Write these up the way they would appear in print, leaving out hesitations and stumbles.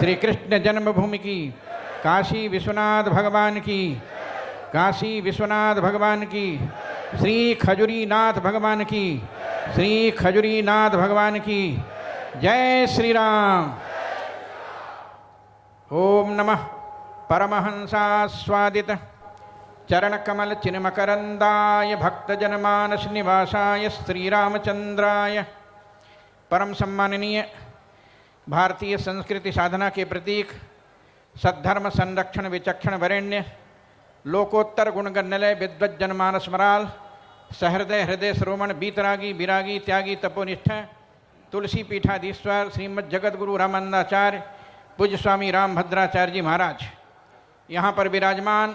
श्री कृष्ण जन्मभूमि की, काशी विश्वनाथ भगवान की, काशी विश्वनाथ भगवान की, श्री खजुरीनाथ भगवान की, श्री खजुरीनाथ भगवान की। जय श्री राम। ओम नमः परमहंसास्वादित चरणकमल चिन्मकरंदाय भक्तजनमानस निवासाय श्रीरामचंद्राय। परम सम्माननीय भारतीय संस्कृति साधना के प्रतीक, सद्धर्म संरक्षण विचक्षण वरेण्य, लोकोत्तर गुणगणलय विद्वत जनमानस मराल, सहृदय हृदय श्रोमण बीतरागी विरागी त्यागी तपोनिष्ठ, तुलसी पीठाधीश्वर श्रीमद जगतगुरु रामानंदाचार्य पूज्य स्वामी रामभद्राचार्य जी महाराज, यहाँ पर विराजमान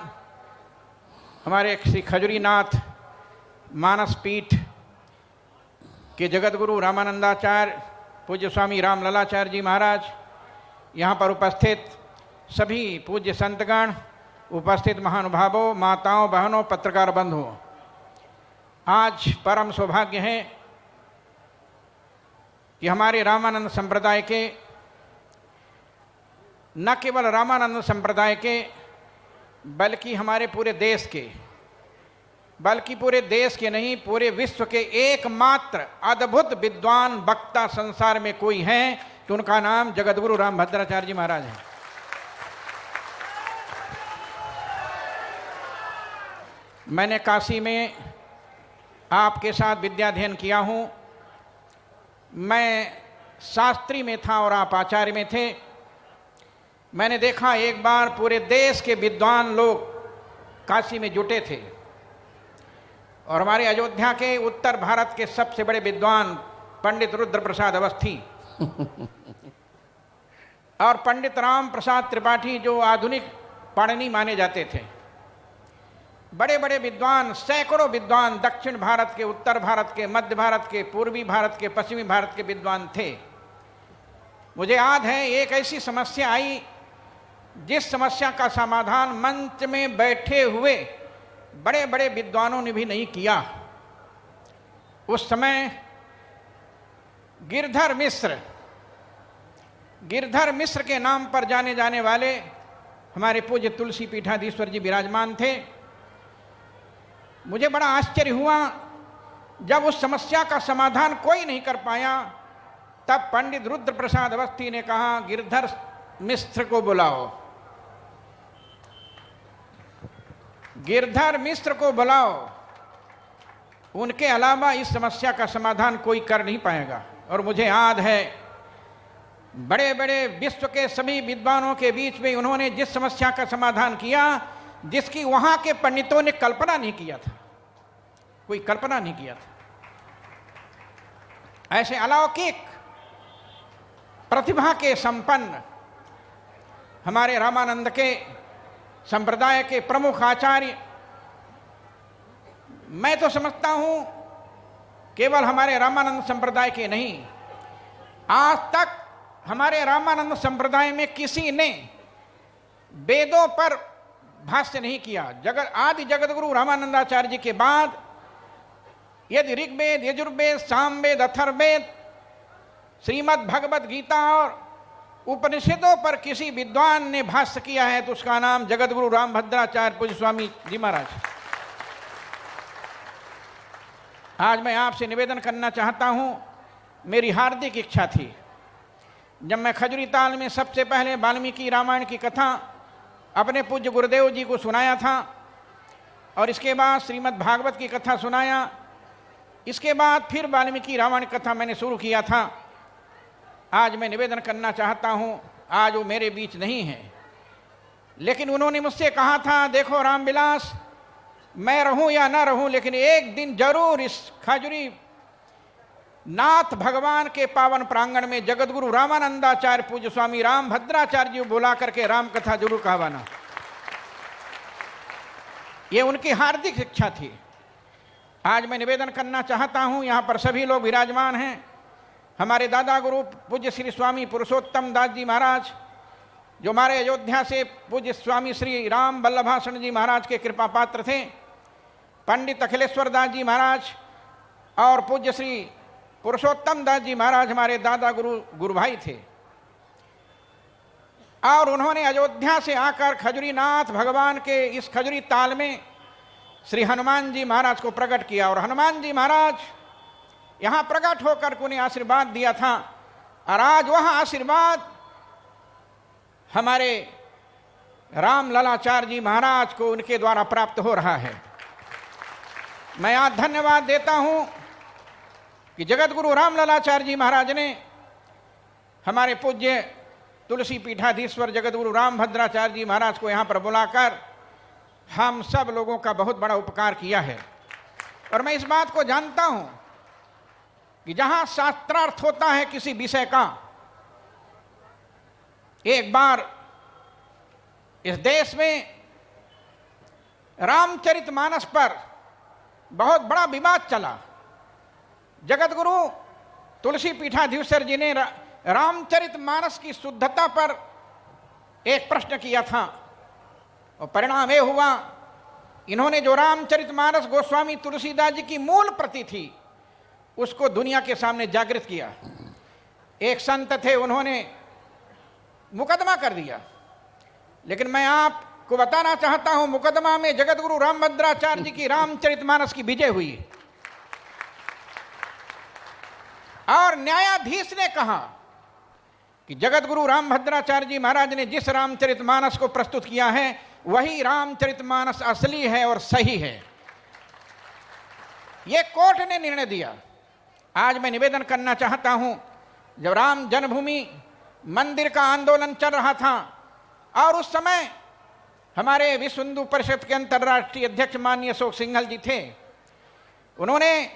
हमारे श्री खजुरीनाथ मानस पीठ के जगतगुरु रामानंदाचार्य पूज्य स्वामी रामललाचार्य जी महाराज, यहाँ पर उपस्थित सभी पूज्य संतगण, उपस्थित महानुभावों, माताओं, बहनों, पत्रकार बंधुओं, आज परम सौभाग्य है कि हमारे रामानंद संप्रदाय के, न केवल रामानंद संप्रदाय के बल्कि हमारे पूरे देश के, बल्कि पूरे देश के नहीं, पूरे विश्व के एकमात्र अद्भुत विद्वान वक्ता संसार में कोई है कि उनका नाम जगतगुरु रामभद्राचार्य जी महाराज है। मैंने काशी में आपके साथ विद्याध्ययन किया हूँ। मैं शास्त्री में था और आप आचार्य में थे। मैंने देखा एक बार पूरे देश के विद्वान लोग काशी में जुटे थे और हमारे अयोध्या के उत्तर भारत के सबसे बड़े विद्वान पंडित रुद्र प्रसाद अवस्थी और पंडित राम प्रसाद त्रिपाठी, जो आधुनिक पाणिनि माने जाते थे, बड़े बड़े विद्वान, सैकड़ों विद्वान दक्षिण भारत के, उत्तर भारत के, मध्य भारत के, पूर्वी भारत के, पश्चिमी भारत के विद्वान थे। मुझे याद है एक ऐसी समस्या आई जिस समस्या का समाधान मंच में बैठे हुए बड़े बड़े विद्वानों ने भी नहीं किया। उस समय गिरधर मिश्र के नाम पर जाने जाने वाले हमारे पूज्य तुलसी पीठाधीश्वर जी विराजमान थे। मुझे बड़ा आश्चर्य हुआ जब उस समस्या का समाधान कोई नहीं कर पाया, तब पंडित रुद्र प्रसाद अवस्थी ने कहा, गिरधर मिश्र को बुलाओ, गिरधर मिश्र को बुलाओ, उनके अलावा इस समस्या का समाधान कोई कर नहीं पाएगा। और मुझे याद है बड़े बड़े विश्व के सभी विद्वानों के बीच में उन्होंने जिस समस्या का समाधान किया, जिसकी वहां के पंडितों ने कल्पना नहीं किया था, कोई कल्पना नहीं किया था। ऐसे अलौकिक प्रतिभा के संपन्न हमारे रामानंद के संप्रदाय के प्रमुख आचार्य, मैं तो समझता हूं केवल हमारे रामानंद संप्रदाय के नहीं, आज तक हमारे रामानंद संप्रदाय में किसी ने वेदों पर भाष्य नहीं किया। आदि जगतगुरु रामानंदाचार्य जी के बाद यदि ऋग्वेद, यजुर्वेद, सामवेद, अथर्ववेद, श्रीमद् भगवद गीता और उपनिषदों पर किसी विद्वान ने भाष्य किया है तो उसका नाम जगतगुरु रामभद्राचार्य पूज्य स्वामी जी महाराज। आज मैं आपसे निवेदन करना चाहता हूं, मेरी हार्दिक इच्छा थी, जब मैं खजुरी ताल में सबसे पहले वाल्मीकि रामायण की कथा अपने पूज्य गुरुदेव जी को सुनाया था और इसके बाद श्रीमद् भागवत की कथा सुनाया, इसके बाद फिर वाल्मीकि रामायण कथा मैंने शुरू किया था। आज मैं निवेदन करना चाहता हूं, आज वो मेरे बीच नहीं है, लेकिन उन्होंने मुझसे कहा था, देखो रामविलास, मैं रहूं या ना रहूं, लेकिन एक दिन जरूर इस खजुरी नाथ भगवान के पावन प्रांगण में जगतगुरु रामानंदाचार्य पूज्य स्वामी रामभद्राचार्य जी को बुला करके राम कथा जरूर कहवाना। ये उनकी हार्दिक इच्छा थी। आज मैं निवेदन करना चाहता हूं, यहां पर सभी लोग विराजमान हैं। हमारे दादा गुरु पूज्य श्री स्वामी पुरुषोत्तम दास जी महाराज, जो हमारे अयोध्या से पूज्य स्वामी श्री राम वल्लभाषण जी महाराज के कृपा पात्र थे, पंडित अखिलेश्वर दास जी महाराज और पूज्य श्री पुरुषोत्तम दास जी महाराज हमारे दादा गुरु भाई थे। और उन्होंने अयोध्या से आकर खजुरीनाथ भगवान के इस खजुरी ताल में श्री हनुमान जी महाराज को प्रकट किया और हनुमान जी महाराज यहां प्रकट होकर उन्हें आशीर्वाद दिया था और आज वह आशीर्वाद हमारे राम ललाचार्य जी महाराज को उनके द्वारा प्राप्त हो रहा है। मैं आज धन्यवाद देता हूं कि जगत गुरु राम ललाचार्य जी महाराज ने हमारे पूज्य तुलसी पीठाधीश्वर जगत गुरु रामभद्राचार्य जी महाराज को यहां पर बुलाकर हम सब लोगों का बहुत बड़ा उपकार किया है। और मैं इस बात को जानता हूं कि जहां शास्त्रार्थ होता है किसी विषय का, एक बार इस देश में रामचरितमानस पर बहुत बड़ा विवाद चला। जगत गुरु तुलसी पीठाधीश्वर जी ने रामचरितमानस की शुद्धता पर एक प्रश्न किया था और परिणाम यह हुआ, इन्होंने जो रामचरितमानस गोस्वामी तुलसीदास जी की मूल प्रति थी उसको दुनिया के सामने जागृत किया। एक संत थे, उन्होंने मुकदमा कर दिया, लेकिन मैं आपको बताना चाहता हूं मुकदमा में जगत गुरु रामभद्राचार्य जी की रामचरितमानस की विजय हुई और न्यायाधीश ने कहा कि जगत गुरु रामभद्राचार्य जी महाराज ने जिस रामचरितमानस को प्रस्तुत किया है वही रामचरितमानस असली है और सही है। यह कोर्ट ने निर्णय दिया। आज मैं निवेदन करना चाहता हूं, जब राम जन्मभूमि मंदिर का आंदोलन चल रहा था और उस समय हमारे विश्व हिंदू परिषद के अंतर्राष्ट्रीय अध्यक्ष माननीय अशोक सिंघल जी थे, उन्होंने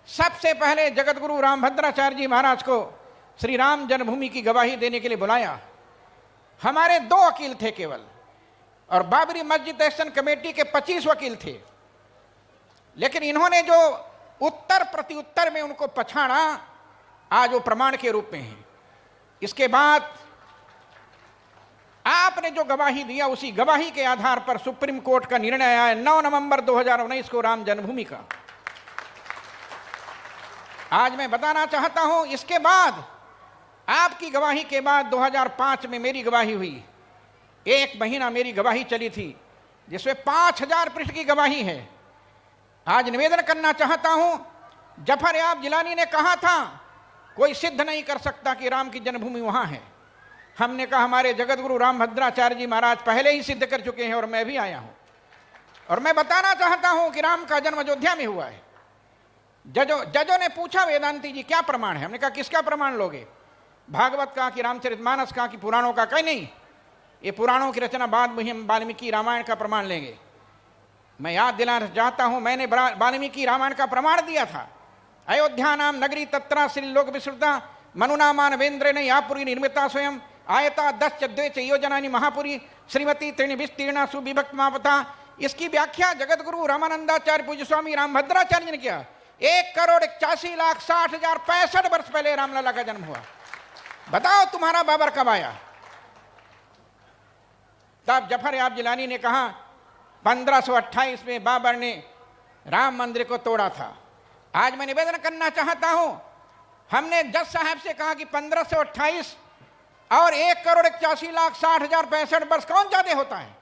सबसे पहले जगत गुरु रामभद्राचार्य जी महाराज को श्री राम जन्मभूमि की गवाही देने के लिए बुलाया। हमारे 2 वकील थे केवल और बाबरी मस्जिद एक्शन कमेटी के 25 वकील थे, लेकिन इन्होंने जो उत्तर प्रत्युत्तर में उनको पछाड़ा आज वो प्रमाण के रूप में है। इसके बाद आपने जो गवाही दिया उसी गवाही के आधार पर सुप्रीम कोर्ट का निर्णय आया 9 नवंबर 2019 को राम जन्मभूमि का। आज मैं बताना चाहता हूं, इसके बाद आपकी गवाही के बाद 2005 में मेरी गवाही हुई। 1 महीना मेरी गवाही चली थी जिसमें 5000 पृष्ठ की गवाही है। आज निवेदन करना चाहता हूं, जफर याब जिलानी ने कहा था कोई सिद्ध नहीं कर सकता कि राम की जन्मभूमि वहां है। हमने कहा हमारे जगत गुरु रामभद्राचार्य जी महाराज पहले ही सिद्ध कर चुके हैं और मैं भी आया हूं और मैं बताना चाहता हूं कि राम का जन्म अयोध्या में हुआ है। जजों ने पूछा वेदांती जी क्या प्रमाण है? हमने कहा किसका प्रमाण लोगे? भागवत का कि रामचरितमानस का कि पुराणों का? कहीं नहीं, ये पुराणों की रचना बाद में हम वाल्मीकि रामायण का प्रमाण लेंगे। मैं याद दिलाना चाहता हूं, मैंने वाल्मीकि रामायण का प्रमाण दिया था। अयोध्या नाम नगरी तत्रा श्री लोक विश्रुता मनुना मानवेंद्र ने यापुरी निर्मिता स्वयं आयता 10 द्वेच योजनानी महापुरी श्रीमती त्रिणी विस्तीर्णा सुविभक्त मापता। इसकी व्याख्या जगत गुरु रामानंदाचार्य पूज्य स्वामी रामभद्राचार्य ने किया। 1,81,60,065 वर्ष पहले रामलला का जन्म हुआ। बताओ तुम्हारा बाबर कब आया? तब जफर याब जिलानी ने कहा 1528 में बाबर ने राम मंदिर को तोड़ा था। आज मैं निवेदन करना चाहता हूं, हमने जज साहब से कहा कि 1528 और 1,81,60,065 वर्ष कौन ज्यादा होता है?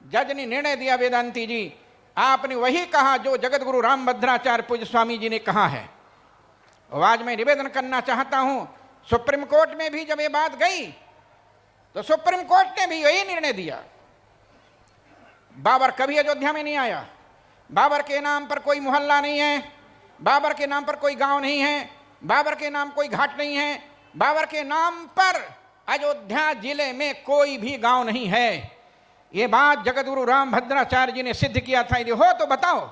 जज ने निर्णय दिया वेदांती जी आपने वही कहा जो जगत गुरु रामभद्राचार्य पूज्य स्वामी जी ने कहा है। और आज मैं निवेदन करना चाहता हूं, सुप्रीम कोर्ट में भी जब ये बात गई तो सुप्रीम कोर्ट ने भी यही निर्णय दिया। बाबर कभी अयोध्या में नहीं आया, बाबर के नाम पर कोई मोहल्ला नहीं है, बाबर के नाम पर कोई गांव नहीं है, बाबर के नाम कोई घाट नहीं है, बाबर के नाम पर अयोध्या जिले में कोई भी गांव नहीं है। ये बात जगत गुरु रामभद्राचार्य जी ने सिद्ध किया था। यदि हो तो बताओ।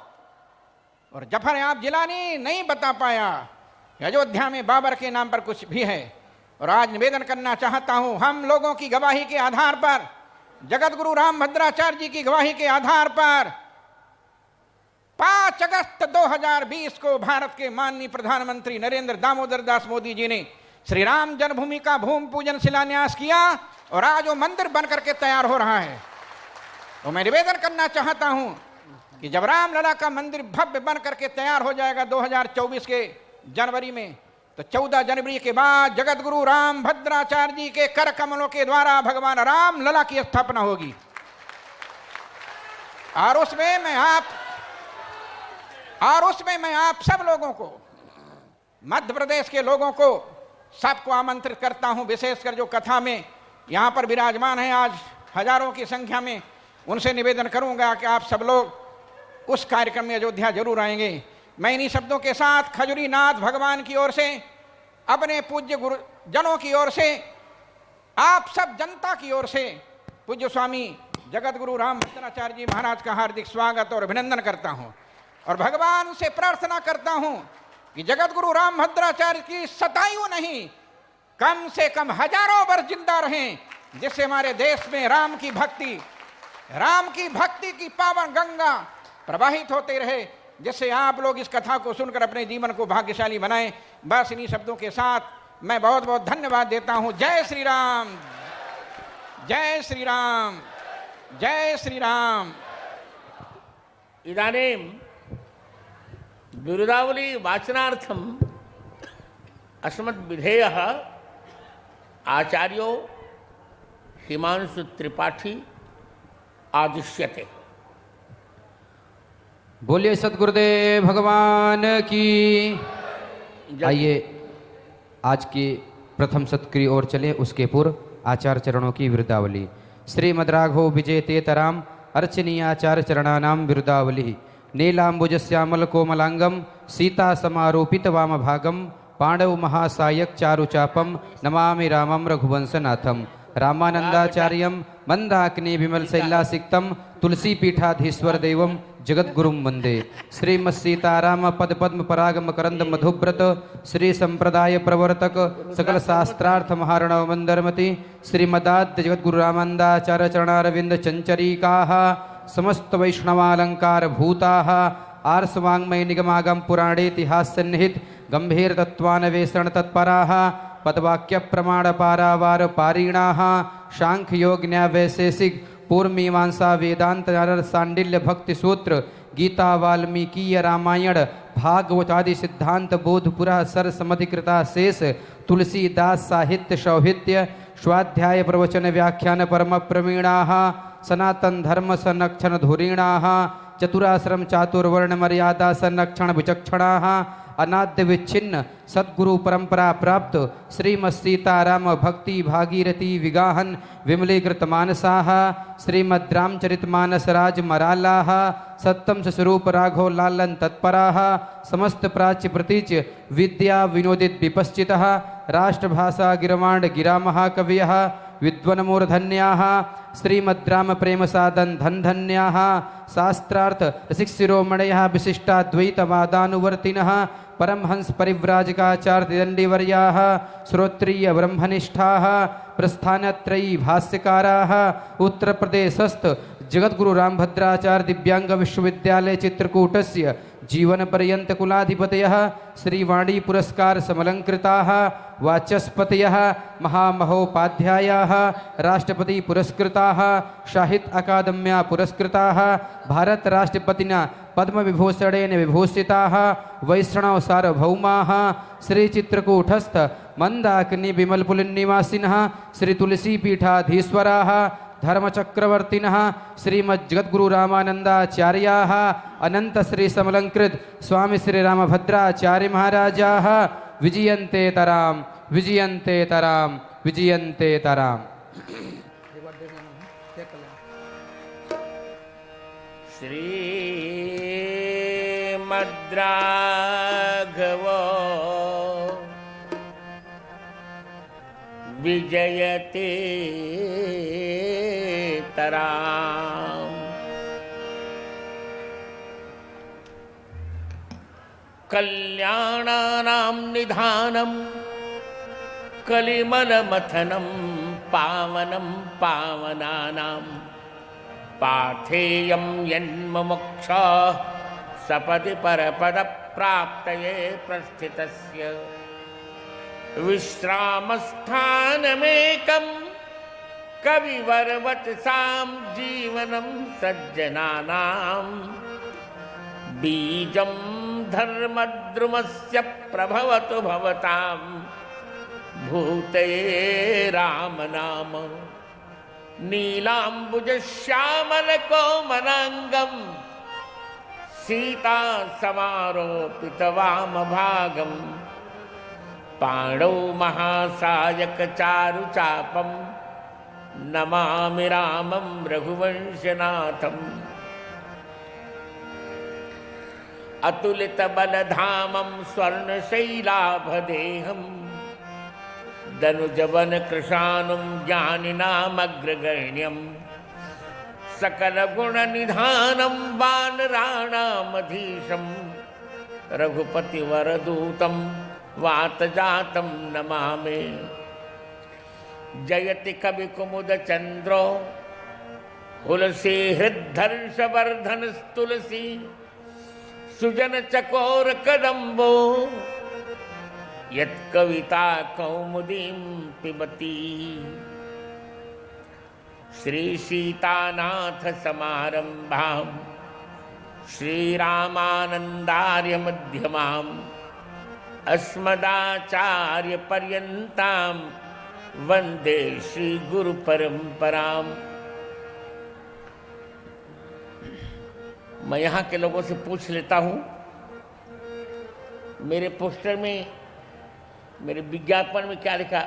और जफर याब जिलानी नहीं बता पाया कि अयोध्या में बाबर के नाम पर कुछ भी है। और आज निवेदन करना चाहता हूं, हम लोगों की गवाही के आधार पर, जगत गुरु रामभद्राचार्य जी की गवाही के आधार पर 5 अगस्त 2020 को भारत के माननीय प्रधानमंत्री नरेंद्र दामोदर दास मोदी जी ने श्री राम जन्मभूमि का भूमि पूजन शिलान्यास किया और आज वो मंदिर बन करके तैयार हो रहा है। तो मैं निवेदन करना चाहता हूं कि जब रामलला का मंदिर भव्य बन करके तैयार हो जाएगा 2024 के जनवरी में, तो 14 जनवरी के बाद जगत गुरु राम भद्राचार्य जी के कर कमलों के द्वारा भगवान राम लला की स्थापना होगी। और उसमें मैं आप सब लोगों को, मध्य प्रदेश के लोगों को सबको आमंत्रित करता हूं, विशेषकर जो कथा में यहां पर विराजमान है आज हजारों की संख्या में, उनसे निवेदन करूंगा कि आप सब लोग उस कार्यक्रम में अयोध्या जरूर आएंगे। मैं इन्हीं शब्दों के साथ खजुरी नाथ भगवान की ओर से, अपने पूज्य गुरुजनों की ओर से, आप सब जनता की ओर से पूज्य स्वामी जगत गुरु राम भद्राचार्य जी महाराज का हार्दिक स्वागत और अभिनंदन करता हूं और भगवान से प्रार्थना करता हूं कि जगत गुरु राम भद्राचार्य की शतायु नहीं, कम से कम हजारों वर्ष जिंदा रहें, जिससे हमारे देश में राम की भक्ति की पावन गंगा प्रवाहित होते रहे, जिससे आप लोग इस कथा को सुनकर अपने जीवन को भाग्यशाली बनाएं। बस इन्हीं शब्दों के साथ मैं बहुत बहुत धन्यवाद देता हूं। जय श्री राम, जय श्री राम, जय श्री राम। इदानीं बिरुदावली वाचनार्थम अस्मद्विधेयः आचार्यो हिमांशु त्रिपाठी आदिश्यते। बोलिए सद्गुरुदेव भगवान की। आइए आज की प्रथम सत्र की ओर चले, उसके पूर्व आचार्य चरणों की विरुदावली। श्रीमद् राघव विजयतेतराम अर्चनीयाचार्य चरणानाम विरुदावली। नीलाम्बुजश्यामल कोमलांगम सीता समारोपित वाम भागम पांडव महासायक चारुचापम नमामि रामम रघुवंशनाथम। रामानंदाचार्यम मंदाकिनी विमल शैलासिक्तम तुलसी पीठाधीश्वर देवम जगद्गुरुम वंदे। श्रीमत्सीताराम पद पद्म परागम करंद मधुव्रत श्री संप्रदाय प्रवर्तक सकल शास्त्रार्थ महारणव मंदरमति श्रीमदाद्य जगद्गुरु रामानंदाचार्य चरणारविंद चंचरीकाः समस्त वैष्णवालंकार भूताः आर्षवांग्मय निगमागम पुराणेतिहास सन्निहित गंभीर तत्वान्वेषण तत्पराः पदवाक्य प्रमाण पारावार पारीणाः शांख्य योग न्याय वैशेषिक पूर्व मीमांसा वेदांत सांडिल्य भक्ति सूत्र गीता वाल्मीकीय रामायण भागवत आदि सिद्धांत बोधपुरा सर समधिकृता शेष तुलसीदास साहित्य सौहित्य स्वाध्याय प्रवचन व्याख्यान परम प्रवीणाः सनातन धर्म संरक्षण धुरीणाः चतुराश्रम चातुर्वर्ण मर्यादा संरक्षण विचक्षणाः अनाद्य विच्छिन्न सद्गुरु परंपरा प्राप्त श्रीमत् सीताराम भक्ति भागीरथी विगाहन विमलीकृत मानसाः श्रीमद् रामचरितमानस राज मरालाः सत्तम स्वरूप राघव लालन तत्पराः समस्त प्राच्य प्रतीच्य विद्या विनोदित विपश्चितः राष्ट्रभाषा गिरवाण गिरा महाकवयः विद्वन्मूर्धन्याः श्रीमद् राम प्रेम साधन धन धन्याः शास्त्रार्थ रसिक शिरोमणयः विशिष्टाद्वैतवादानुवर्तिनः परमहंस परिव्राजकाचार्य दंडीवर्याः श्रोत्रिय ब्रह्मनिष्ठाः प्रस्थानत्रयी भाष्यकाराः उत्तर प्रदेशस्थ जगद्गुरु रामभद्राचार्य दिव्यांग विश्वविद्यालय चित्रकूटस्य जीवन पर्यंत कुलाधिपतयः श्रीवाणी पुरस्कार समलंकृताः वाचस्पतयः महामहोपाध्यायाः राष्ट्रपति पुरस्कृताः साहित्य अकादम्या पुरस्कृताः भारत राष्ट्रपतिना पद्म विभूषणेन विभूषिताः वैष्णव सार्वभौमाः श्री चित्रकूटस्थ मंदाकिनी विमलपुलिनिवासिनः श्री तुलसी पीठाधीश्वराः धर्मचक्रवर्तिनः श्रीमद् जगद्गुरु रामानंदाचार्याः अनंत श्री समलंकृत स्वामी श्री रामभद्राचार्य महाराजाः विजयन्ते तराम विजयन्ते तराम विजयन्ते तराम। श्रीमद् राघव विजयते तराम। कल्याणानां निधानं कलिमलमथनं पावनं पावनानां पाथेयं यन्मुमुक्षाः सपदि परपदप्राप्तये प्रस्थितस्य विश्रामस्थानमेकं कविवरवचसां जीवनं सज्जनानां बीजं धर्मद्रुमस्य प्रभवतु भवतां भूतये राम नाम नीलाम्बुजश्यामलकोमलाङ्गं सीता समारोपितवामभागं पाणौ महासायकचारुचापं नमामि रामं रघुवंशनाथम् अतुलितबलधामं स्वर्णशैलाभदेहं दनुजवनकृशानुं ज्ञानिनामग्रगण्यं सकलगुणनिधानं वानराणामधीशं रघुपतिवरदूतं वातजातं नमामि। जयति कविकुमुदचन्द्रो हुलसी हृद्धर्षवर्धनस्तुलसी सुजन चकोर कदम्बो यत्कविता कौमुदीं पिबती। श्री सीतानाथ समारंभां श्रीरामानन्दार्य मध्यमाम् अस्मदाचार्य पर्यन्तां वन्दे श्री गुरु परंपराम्। मैं यहाँ के लोगों से पूछ लेता हूँ, मेरे पोस्टर में, मेरे विज्ञापन में क्या लिखा?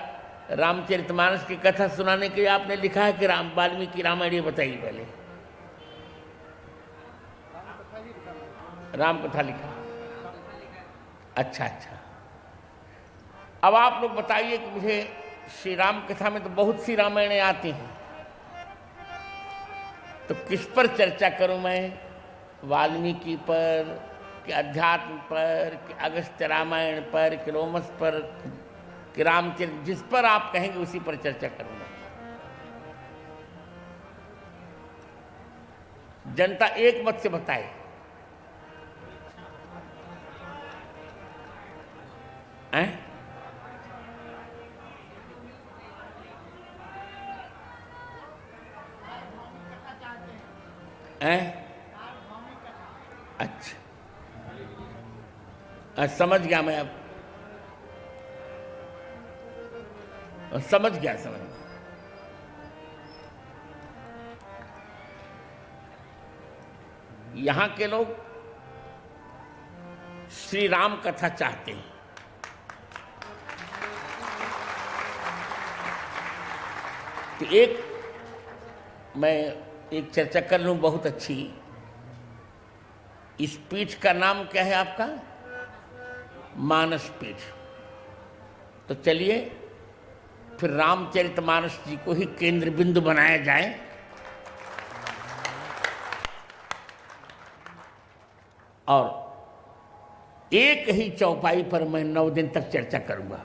रामचरितमानस की कथा सुनाने के लिए आपने लिखा है कि वाल्मीकि रामायण? ये बताइए पहले। राम कथा लिखा? अच्छा अच्छा। अब आप लोग बताइए कि मुझे श्री राम कथा में तो बहुत सी रामायणें आती हैं, तो किस पर चर्चा करूं मैं? वाल्मीकि पर, कि अध्यात्म पर, कि अगस्त्य रामायण पर, कि रोमस पर, कि रामचरित, जिस पर आप कहेंगे उसी पर चर्चा करूंगा। जनता एक मत से बताए। हैं? अच्छा, समझ गया मैं। अब समझ गया। यहां के लोग श्री राम कथा चाहते हैं। तो मैं एक चर्चा कर लूं बहुत अच्छी। इस पीठ का नाम क्या है आपका? मानस पीठ। तो चलिए फिर रामचरितमानस जी को ही केंद्र बिंदु बनाया जाए। और एक ही चौपाई पर मैं 9 दिन तक चर्चा करूंगा।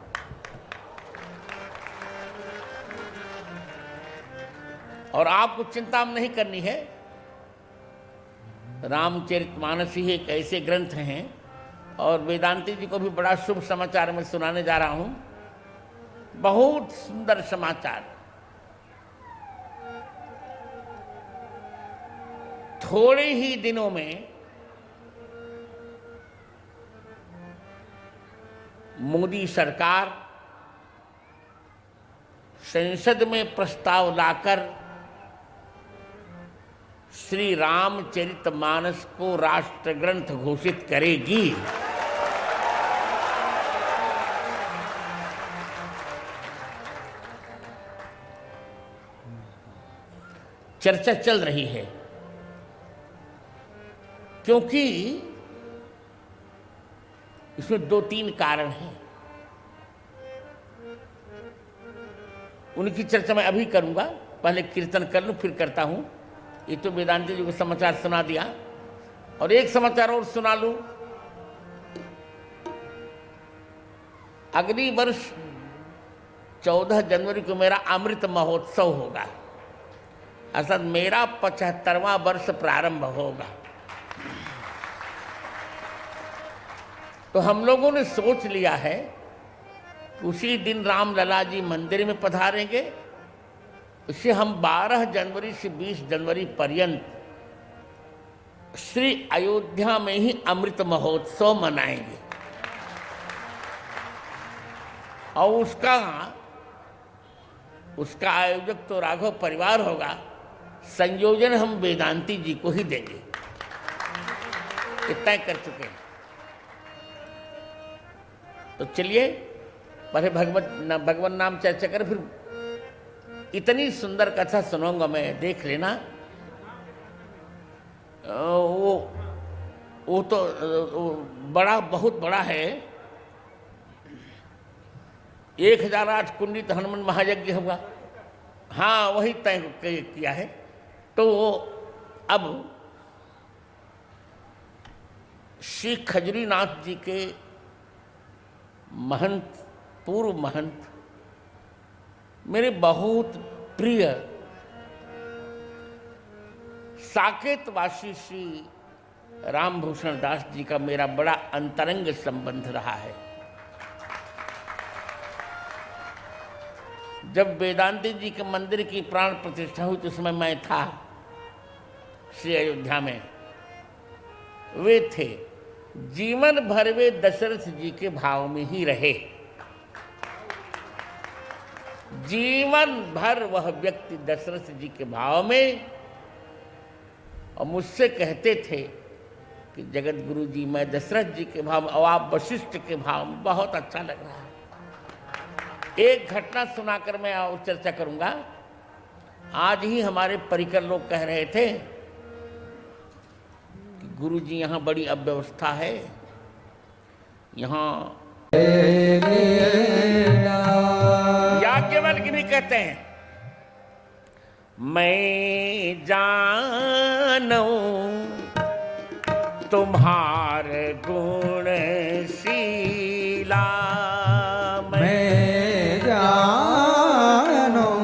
और आपको चिंता नहीं करनी है। रामचरितमानस ही एक ऐसे ग्रंथ हैं, और वेदांती जी को भी बड़ा शुभ समाचार मैं सुनाने जा रहा हूं। बहुत सुंदर समाचार। थोड़े ही दिनों में मोदी सरकार संसद में प्रस्ताव लाकर श्री रामचरितमानस को राष्ट्र ग्रंथ घोषित करेगी। चर्चा चल रही है, क्योंकि इसमें 2-3 कारण हैं। उनकी चर्चा मैं अभी करूंगा। पहले कीर्तन कर लूं, फिर करता हूं। ये तो वेदांती जी को समाचार सुना दिया, और एक समाचार और सुना लूं। अगली वर्ष 14 जनवरी को मेरा अमृत महोत्सव होगा। अर्थात मेरा 75वां वर्ष प्रारंभ होगा। तो हम लोगों ने सोच लिया है कि उसी दिन रामलला जी मंदिर में पधारेंगे। इसे हम 12 जनवरी से 20 जनवरी पर्यंत श्री अयोध्या में ही अमृत महोत्सव मनाएंगे और उसका आयोजक तो राघव परिवार होगा, संयोजन हम वेदांती जी को ही देंगे, इतना कर चुके हैं। तो चलिए पहले भगवान नाम चर्चा कर, फिर इतनी सुंदर कथा सुनाऊंगा मैं, देख लेना। वो तो बहुत बड़ा है। 1008 कुंडित हनुमान महायज्ञ होगा, हाँ वही तय किया है। तो अब श्री खजूरीनाथ जी के महंत, पूर्व महंत, मेरे बहुत प्रिय साकेतवासी श्री रामभूषण दास जी का मेरा बड़ा अंतरंग संबंध रहा है। जब वेदांती जी के मंदिर की प्राण प्रतिष्ठा हुई तो उस समय मैं था श्री अयोध्या में। वे थे, जीवन भर वे दशरथ जी के भाव में ही रहे। जीवन भर वह व्यक्ति दशरथ जी के भाव में, और मुझसे कहते थे कि जगत गुरु जी मैं दशरथ जी के भाव में और आप वशिष्ठ के भाव में, बहुत अच्छा लग रहा है। एक घटना सुनाकर मैं और चर्चा करूंगा। आज ही हमारे परिकर लोग कह रहे थे कि गुरु जी यहाँ बड़ी अव्यवस्था है, यहाँ याज्ञवल्क्य भी कहते हैं मैं जानूं तुम्हारे गुण शीला, मैं जानूं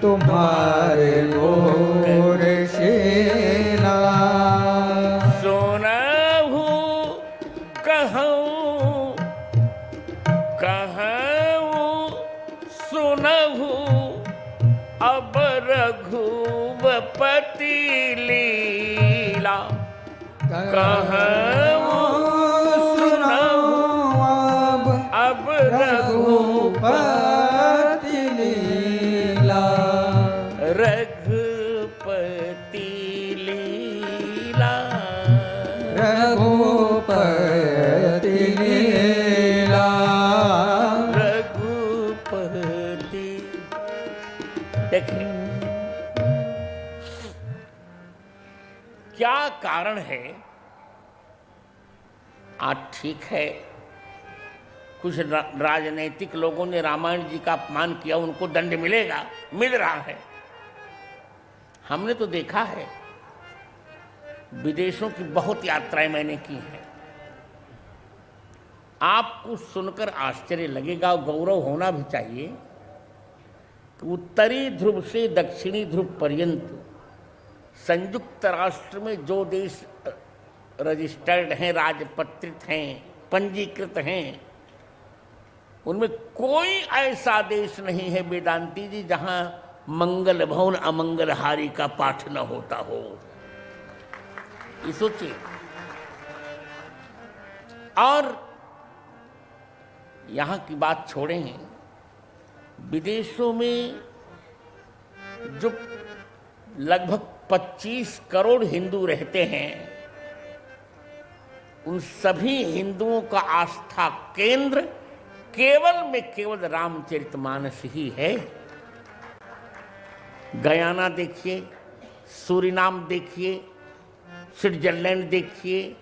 तुम्हारे गुण शीला, सुनहु कहूं सुनहु अब रघुपति लीला, कहूं सुनहु अब रघुपति लीला, रघुपति लीला, रघुपति लीला, रघुपति। देखिए क्या कारण है। आज ठीक है, कुछ राजनीतिक लोगों ने रामायण जी का अपमान किया, उनको दंड मिलेगा, मिल रहा है। हमने तो देखा है, विदेशों की बहुत यात्राएं मैंने की हैं। आपको सुनकर आश्चर्य लगेगा और गौरव होना भी चाहिए कि उत्तरी ध्रुव से दक्षिणी ध्रुव पर्यंत संयुक्त राष्ट्र में जो देश रजिस्टर्ड हैं, राजपत्रित हैं, पंजीकृत हैं, उनमें कोई ऐसा देश नहीं है वेदांती जी जहां मंगल भवन अमंगलहारी का पाठ न होता हो। ये सोचिए। और यहां की बात छोड़ें, विदेशों में जो लगभग 25 करोड़ हिंदू रहते हैं, उन सभी हिंदुओं का आस्था केंद्र केवल में केवल रामचरितमानस ही है। गयाना देखिए, सूरीनाम देखिए, स्विट्जरलैंड देखिए,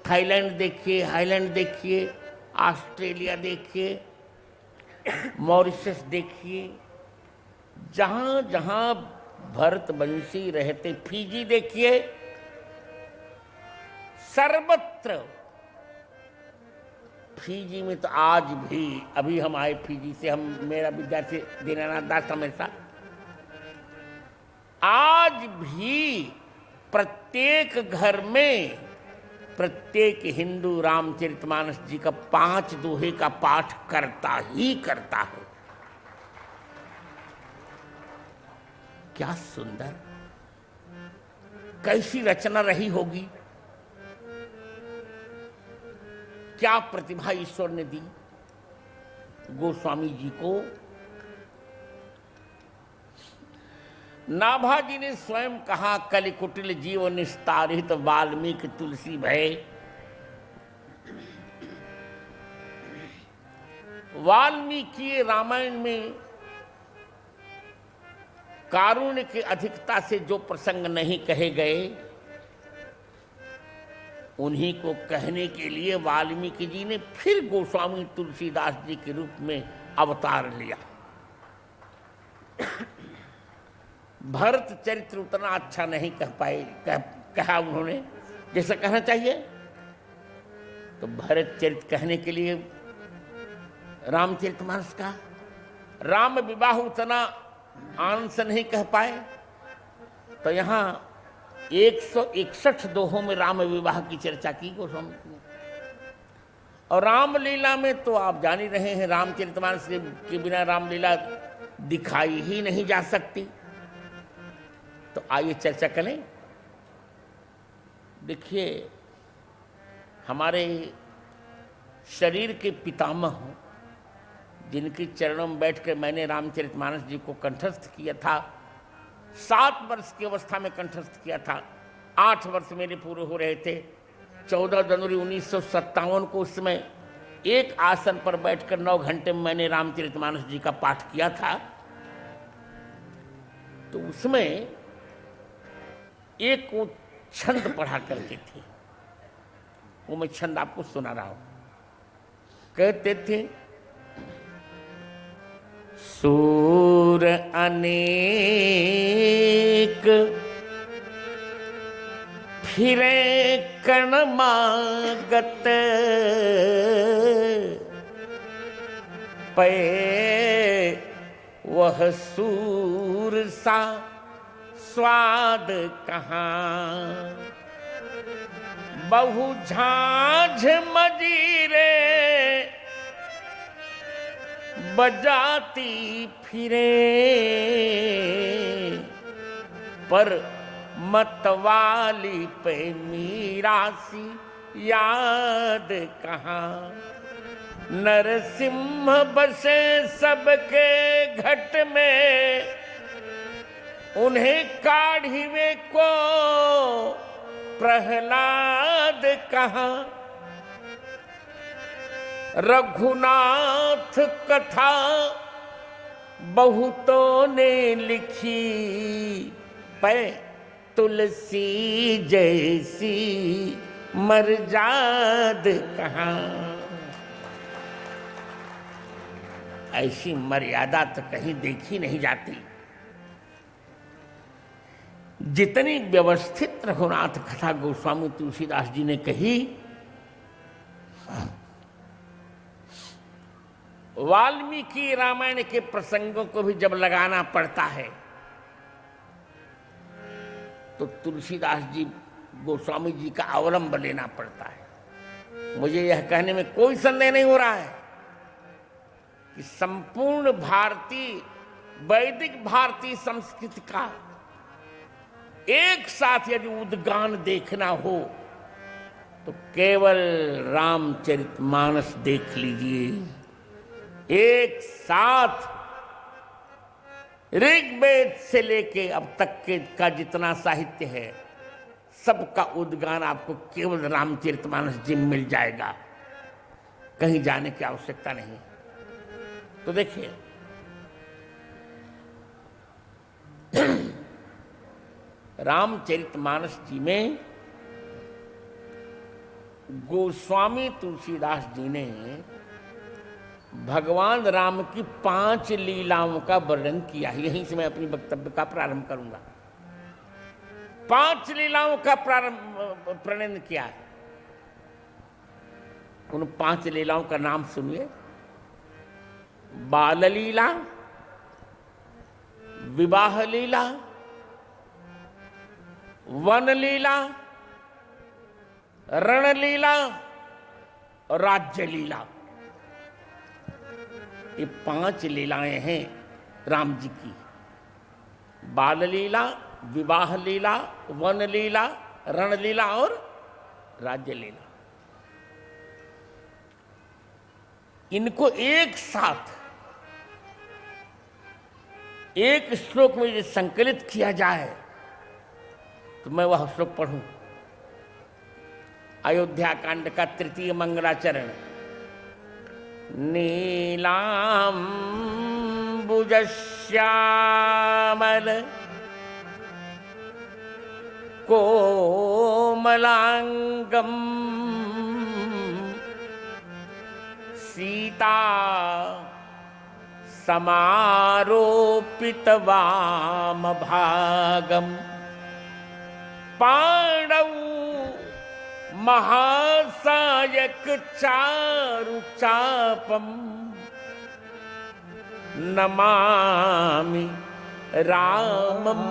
थाईलैंड देखिए, हाईलैंड देखिए, ऑस्ट्रेलिया देखिए, मॉरिशस देखिए, जहाँ जहाँ भरतवंशी रहते, फिजी देखिए, सर्वत्र। फिजी में तो आज भी, अभी हम आए फिजी से, मेरा विद्यार्थी दीनानाथ दास हमेशा, आज भी प्रत्येक घर में प्रत्येक हिंदू रामचरितमानस जी का 5 दोहे का पाठ करता ही करता है। क्या सुंदर। कैसी रचना रही होगी, क्या प्रतिभा ईश्वर ने दी गोस्वामी जी को। नाभाजी ने स्वयं कहा, कलिकुटिल जीव निस्तारित वाल्मीकि तुलसी भय। वाल्मीकि रामायण में कारुण्य की अधिकता से जो प्रसंग नहीं कहे गए, उन्हीं को कहने के लिए वाल्मीकि जी ने फिर गोस्वामी तुलसीदास जी के रूप में अवतार लिया। भरत चरित्र उतना अच्छा नहीं कह पाए, कहा उन्होंने जैसा कहना चाहिए। तो भरत चरित्र कहने के लिए रामचरितमानस का, राम विवाह उतना आनंद से नहीं कह पाए, तो यहाँ 161 दोहों में राम विवाह की चर्चा की गोस्वामी ने। और रामलीला में तो आप जान ही रहे हैं, रामचरितमानस के बिना रामलीला दिखाई ही नहीं जा सकती। तो आइए चर्चा करें। देखिए, हमारे शरीर के पितामह, जिनके चरणों में बैठकर मैंने रामचरितमानस जी को कंठस्थ किया था, 7 वर्ष की अवस्था में कंठस्थ किया था। 8 वर्ष मेरे पूरे हो रहे थे। 14 जनवरी 1957 को उस समय एक आसन पर बैठकर 9 घंटे में मैंने रामचरितमानस जी का पाठ किया था। तो उसमें एक वो छंद पढ़ा करते थे, वो मैं छंद आपको सुना रहा हूं। कहते थे, सूर अनेक फिरे कणमागत, पे वह सूर सा स्वाद कहाँ। बहु झांझ मजीरे बजाती फिरे, पर मतवाली पे मीरासी याद कहाँ। नरसिंह बसे सबके घट में, उन्हें काढ़ीवे को प्रहलाद कहाँ। रघुनाथ कथा बहुतों ने लिखी, पे तुलसी जैसी मर्याद कहाँ। ऐसी मर्यादा तो कहीं देखी नहीं जाती। जितनी व्यवस्थित रघुनाथ कथा गोस्वामी तुलसीदास जी ने कही, वाल्मीकि रामायण के प्रसंगों को भी जब लगाना पड़ता है तो तुलसीदास जी गोस्वामी जी का अवलंब लेना पड़ता है। मुझे यह कहने में कोई संदेह नहीं हो रहा है कि संपूर्ण भारतीय, वैदिक भारतीय संस्कृति का एक साथ यदि उद्गान देखना हो तो केवल रामचरितमानस देख लीजिए। एक साथ ऋग्वेद से लेके अब तक के का जितना साहित्य है, सबका उद्गान आपको केवल रामचरितमानस जी में मिल जाएगा, कहीं जाने की आवश्यकता नहीं। तो देखिए, रामचरितमानस जी में गोस्वामी तुलसीदास जी ने भगवान राम की 5 लीलाओं का वर्णन किया है। यहीं से मैं अपनी वक्तव्य का प्रारंभ करूंगा। 5 लीलाओं का वर्णन किया है। उन 5 लीलाओं का नाम सुनिए। बाल लीला, विवाह लीला, वन लीला, रण लीला और राज्य लीला। ये 5 लीलाएं हैं राम जी की। बाल लीला, विवाह लीला, वन लीला, रण लीला और राज्य लीला। इनको एक साथ एक श्लोक में यदि संकलित किया जाए तो मैं वह श्लोक पढ़ूं। अयोध्या कांड का तृतीय मंगलाचरण। नीलाम्बुजश्यामल कोमलांगम सीता समारोपित वामभागम पांडव महासायक चारुचापम नमामि रामम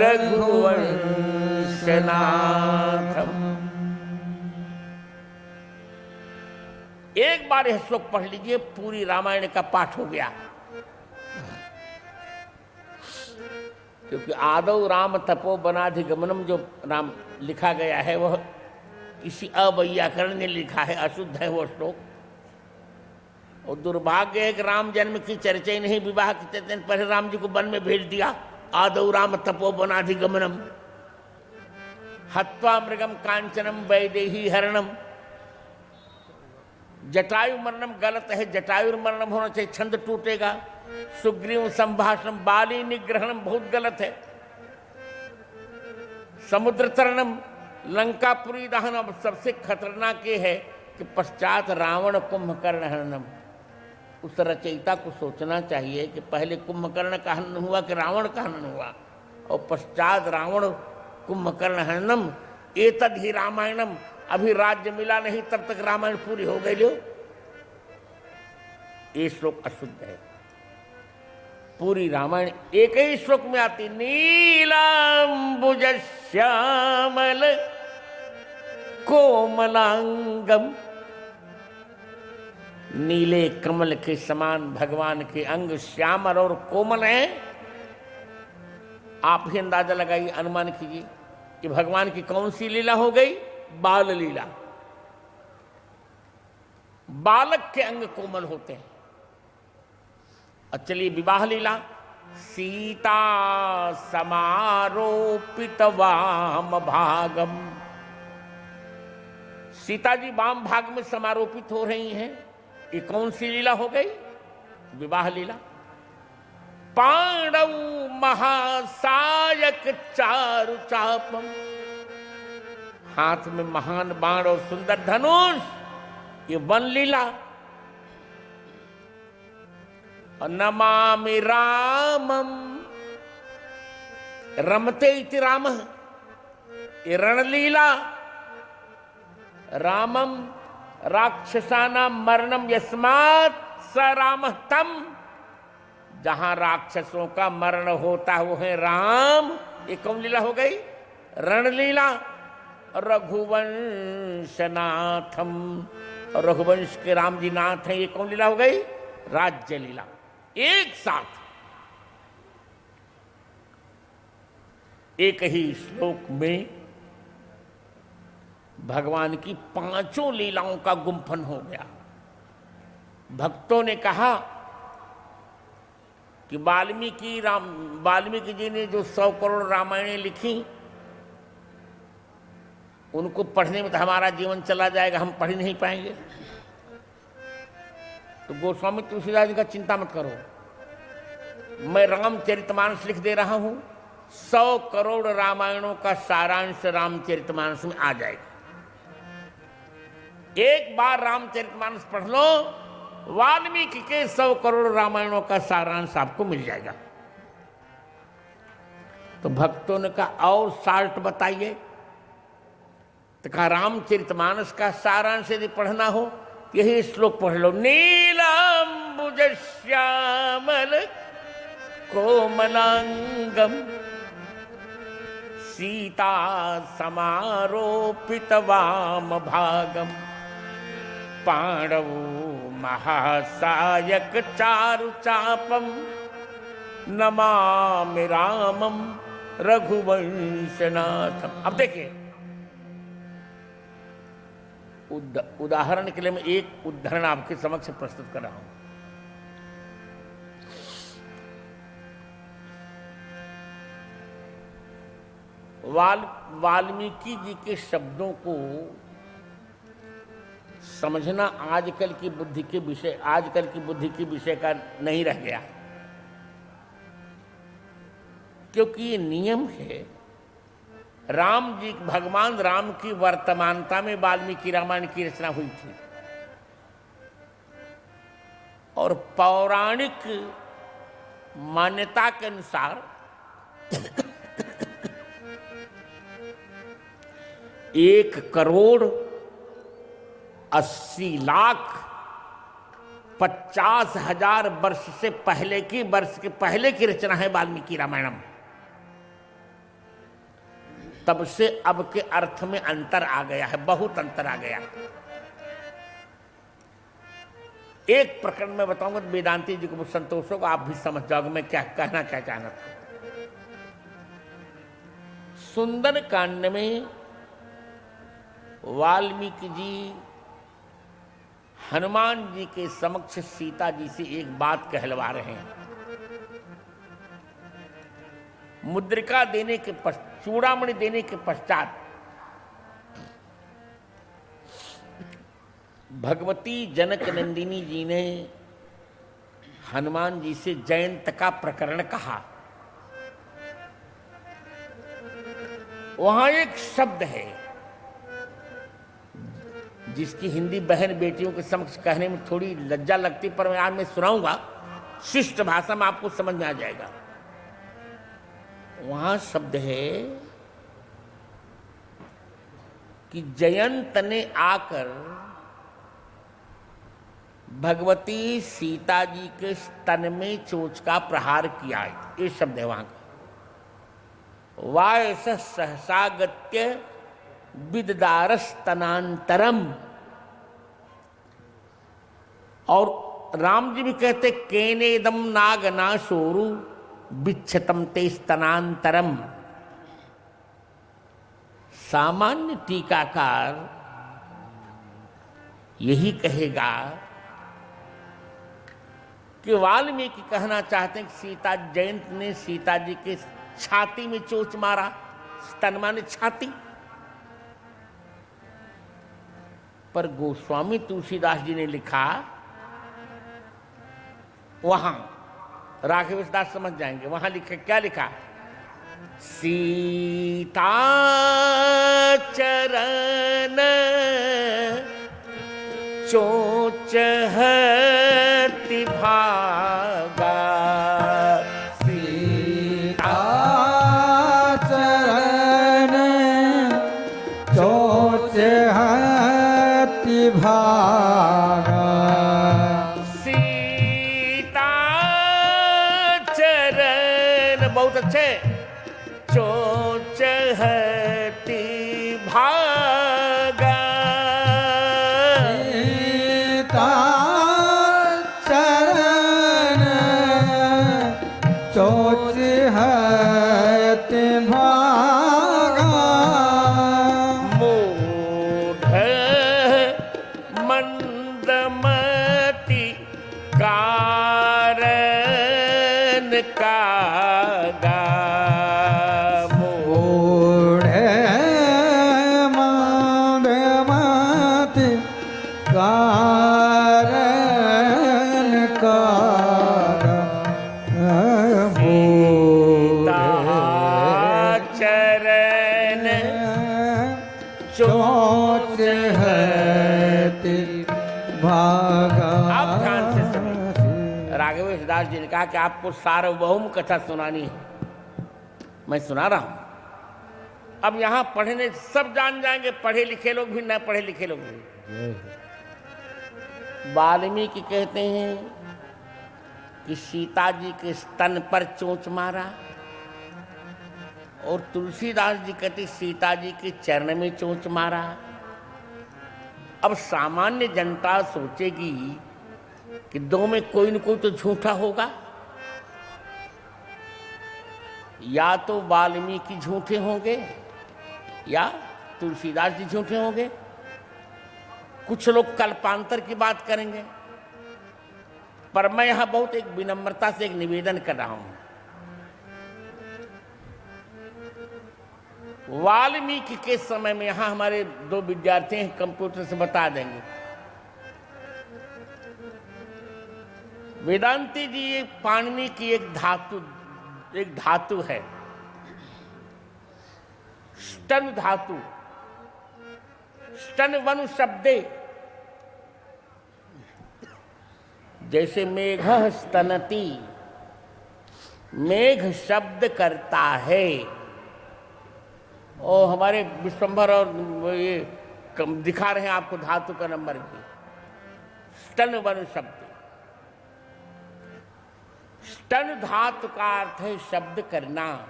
रघुवंशनाथम। एक बार यह श्लोक पढ़ लीजिए, पूरी रामायण का पाठ हो गया। क्योंकि आदौ राम तपो वनाधिगमनम जो राम लिखा गया है वह किसी अवैयाकरण ने लिखा है, अशुद्ध है वो श्लोक। और दुर्भाग्य है कि राम जन्म की चर्चा ही नहीं, विवाह की चर्चा पहले राम जी को वन में भेज दिया। आदौ राम तपो वनाधिगमनम हत्वा मृगम कांचनम वैदेही हरणम। जटायु मरणम गलत है, जटायु मरणम होना चाहिए, छंद टूटेगा। सुग्रीव संभाषणम, बाली निग्रहणम बहुत गलत है। समुद्र तरणम, लंकापुरी दहनम। सबसे खतरनाक ये है कि पश्चात रावण कुंभकर्ण हरणम। उस रचयिता को सोचना चाहिए कि पहले कुंभकर्ण का हनन हुआ कि रावण का हनन हुआ, और पश्चात रावण कुंभकर्ण हरणम। एतद ही रामायणम। अभी राज्य मिला नहीं तब तक रामायण पूरी हो गई। लो ये श्लोक अशुद्ध है। पूरी रामायण एक ही श्लोक में आती। नीलांबुज श्यामल कोमलांगम। नीले कमल के समान भगवान के अंग श्यामल और कोमल हैं। आप ही अंदाजा लगाइए, अनुमान कीजिए कि भगवान की कौन सी लीला हो गई? बाल लीला। बालक के अंग कोमल होते हैं। और चलिए विवाह लीला। सीता समारोपित वाम भागम। सीता जी वाम भाग में समारोपित हो रही हैं। ये कौन सी लीला हो गई? विवाह लीला। पांडव महासायक चारुचापम। हाथ में महान बाण और सुंदर धनुष, ये वन लीला। और नमामि रामम, रमते इति रामः, ये रणलीला। रामम राक्षसानां मरणम यस्मात् स रामः तम। जहां राक्षसों का मरण होता है वो है राम। ये कौन लीला हो गई? रणलीला। रघुवंशनाथम, रघुवंश के राम जी नाथ हैं। ये कौन लीला हो गई? राज्य लीला। एक साथ एक ही श्लोक में भगवान की पांचों लीलाओं का गुम्फन हो गया। भक्तों ने कहा कि वाल्मीकि जी ने जो 100 करोड़ रामायणें लिखी, उनको पढ़ने में तो हमारा जीवन चला जाएगा, हम पढ़ ही नहीं पाएंगे। तो गोस्वामी तुलसीदास जी का चिंता मत करो, मैं रामचरितमानस लिख दे रहा हूं। 100 करोड़ रामायणों का सारांश रामचरितमानस में आ जाएगा। एक बार रामचरितमानस पढ़ लो, वाल्मीकि के 100 करोड़ रामायणों का सारांश आपको मिल जाएगा। तो भक्तों ने कहा और साल्ट बताइए। तो कहा रामचरितमानस का सारांश यदि पढ़ना हो यही श्लोक पढ़ लो। नीलांबुज श्यामल कोमलांगम सीता समारोपित वाम भागम पांडव महासायक चारुचापम नमामि रामम रघुवंशनाथम। अब देखिए, उदाहरण के लिए मैं एक उदाहरण आपके समक्ष प्रस्तुत कर रहा हूं। वाल्मीकि जी के शब्दों को समझना आजकल की बुद्धि के विषय का नहीं रह गया, क्योंकि ये नियम है। भगवान राम की वर्तमानता में वाल्मीकि रामायण की रचना हुई थी, और पौराणिक मान्यता के अनुसार 1,80,50,000 वर्ष से पहले की रचना है वाल्मीकि रामायणम। तब से अब के अर्थ में अंतर आ गया है, बहुत अंतर आ गया। एक प्रकरण में बताऊंगा तो वेदांती जी को संतोष होगा, आप भी समझ जाओगे मैं क्या कहना क्या चाहता था। सुंदर कांड में वाल्मीकि जी हनुमान जी के समक्ष सीता जी से एक बात कहलवा रहे हैं। मुद्रिका देने के चूड़ामणि देने के पश्चात भगवती जनक नंदिनी जी ने हनुमान जी से जयंत का प्रकरण कहा। वहां एक शब्द है जिसकी हिंदी बहन बेटियों के समक्ष कहने में थोड़ी लज्जा लगती, पर आज मैं सुनाऊंगा, शिष्ट भाषा में आपको समझ में आ जाएगा। वहां शब्द है कि जयंत ने आकर भगवती सीता जी के स्तन में चोंच का प्रहार किया। ये शब्द है वहां का। वायस सहसागत्य विददारस्तनांतरम। और राम जी भी कहते केनेदम नागनाशोरु बिच्छतम ते स्तनांतरम। सामान्य टीकाकार यही कहेगा कि वाल्मीकि कहना चाहते हैं कि जयंत ने सीता जी के छाती में चोंच मारा। स्तन माने छाती। पर गोस्वामी तुलसीदास जी ने लिखा, वहां राघवेश दास समझ जाएंगे, वहां लिखा, क्या लिखा? सीता चरण चोंच हति भागा। सीता चरण चोंच हति भागा। सीता चरण, बहुत अच्छे, चोंच हति भागा। सीता चरण चोंच हति भागा। मूढ़ मंदमति कारण कागा। मूढ़ मंदमति कारण कागा। चरण चोंच हति भागा। आप ध्यान से सुनिए। राघवेश दास जी ने कहा कि आपको सार्वभौम कथा सुनानी है, मैं सुना रहा हूं। अब यहां पढ़ने सब जान जाएंगे, पढ़े लिखे लोग भी, न पढ़े लिखे लोग भी। वाल्मीकि कहते हैं कि सीता जी के स्तन पर चोंच मारा, और तुलसीदास जी कहते सीता जी के चरण में चोंच मारा। अब सामान्य जनता सोचेगी कि दो में कोई न कोई तो झूठा होगा। या तो वाल्मीकि झूठे होंगे या तुलसीदास जी झूठे होंगे, कुछ लोग कल्पांतर की बात करेंगे, पर मैं यहां बहुत एक विनम्रता से एक निवेदन कर रहा हूं। वाल्मीकि के समय में, यहां हमारे 2 विद्यार्थी हैं, कंप्यूटर से बता देंगे, वेदांती जी पाणिनि की एक धातु है, ष्टन धातु, ष्टन वनु शब्दे, जैसे मेघ स्तनति, मेघ शब्द करता है, और हमारे विश्वंभर और ये दिखा रहे हैं आपको धातु का नंबर भी, ष्टन वनु शब्द। ष्टन धातु का अर्थ है शब्द करना,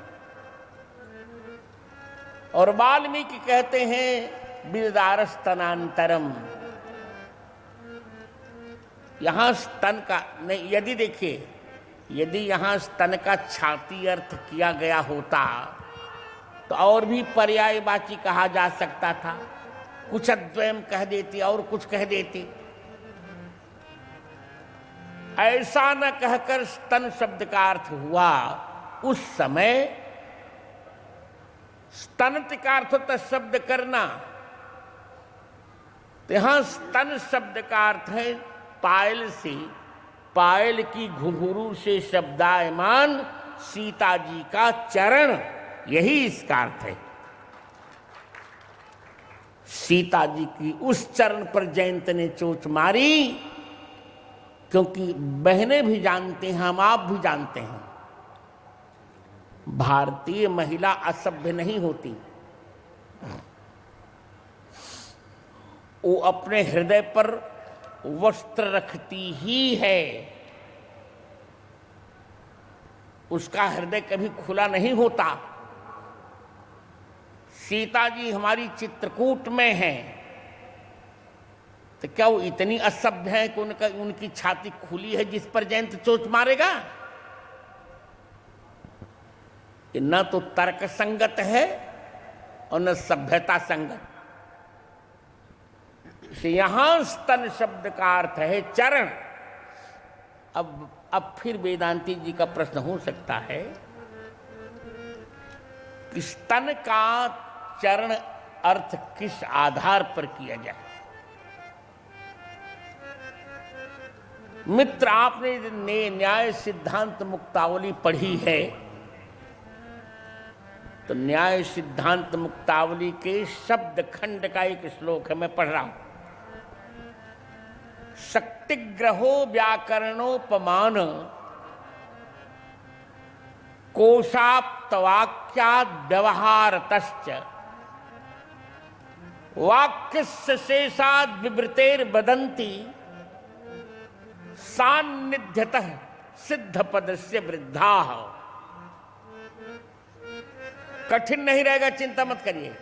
और वाल्मीकि कहते हैं विदार स्तनांतरम, यहां स्तन का नहीं, यदि देखिए, यदि यहां स्तन का छाती अर्थ किया गया होता तो और भी पर्यायवाची कहा जा सकता था, कुछ अद्वयम कह देती और कुछ कह देती। ऐसा न कहकर स्तन शब्द का अर्थ हुआ, उस समय स्तन का अर्थ होता शब्द करना, तो यहां स्तन शब्द का अर्थ है पायल से, पायल की घुंघरू से शब्दायमान सीता जी का चरण, यही इसका अर्थ है। सीता जी की उस चरण पर जयंत ने चोट मारी, क्योंकि बहनें भी जानते हैं, हम आप भी जानते हैं, भारतीय महिला असभ्य नहीं होती, वो अपने हृदय पर वस्त्र रखती ही है, उसका हृदय कभी खुला नहीं होता। सीता जी हमारी चित्रकूट में हैं, तो क्या वो इतनी असभ्य है कि उनकी छाती खुली है जिस पर जयंत चोट मारेगा? ये न तो तर्क संगत है और न सभ्यता संगत। यहां स्तन शब्द का अर्थ है चरण। अब फिर वेदांती जी का प्रश्न हो सकता है कि स्तन का चरण अर्थ किस आधार पर किया जाए। मित्र, आपने न्याय सिद्धांत मुक्तावली पढ़ी है, तो न्याय सिद्धांत मुक्तावली के शब्द खंड का एक श्लोक है, मैं पढ़ रहा हूं। शक्तिग्रहो व्याकरणोपमान कोशाप्तवाक्याद् व्यवहारतश्च वाक्यस्य शेषाद् विवृतेर्वदन्ति सान्निध्यतः सिद्धपदस्य वृद्धाः। कठिन नहीं रहेगा, चिंता मत करिए।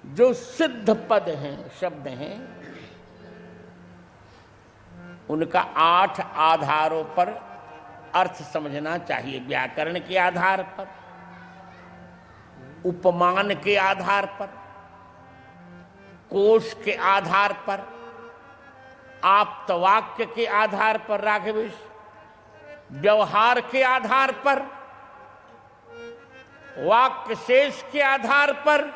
जो सिद्ध पद हैं, शब्द हैं, उनका 8 आधारों पर अर्थ समझना चाहिए। व्याकरण के आधार पर, उपमान के आधार पर, कोश के आधार पर, आप्तवाक्य के आधार पर, राघवेश, व्यवहार के आधार पर, वाक्य शेष के आधार पर,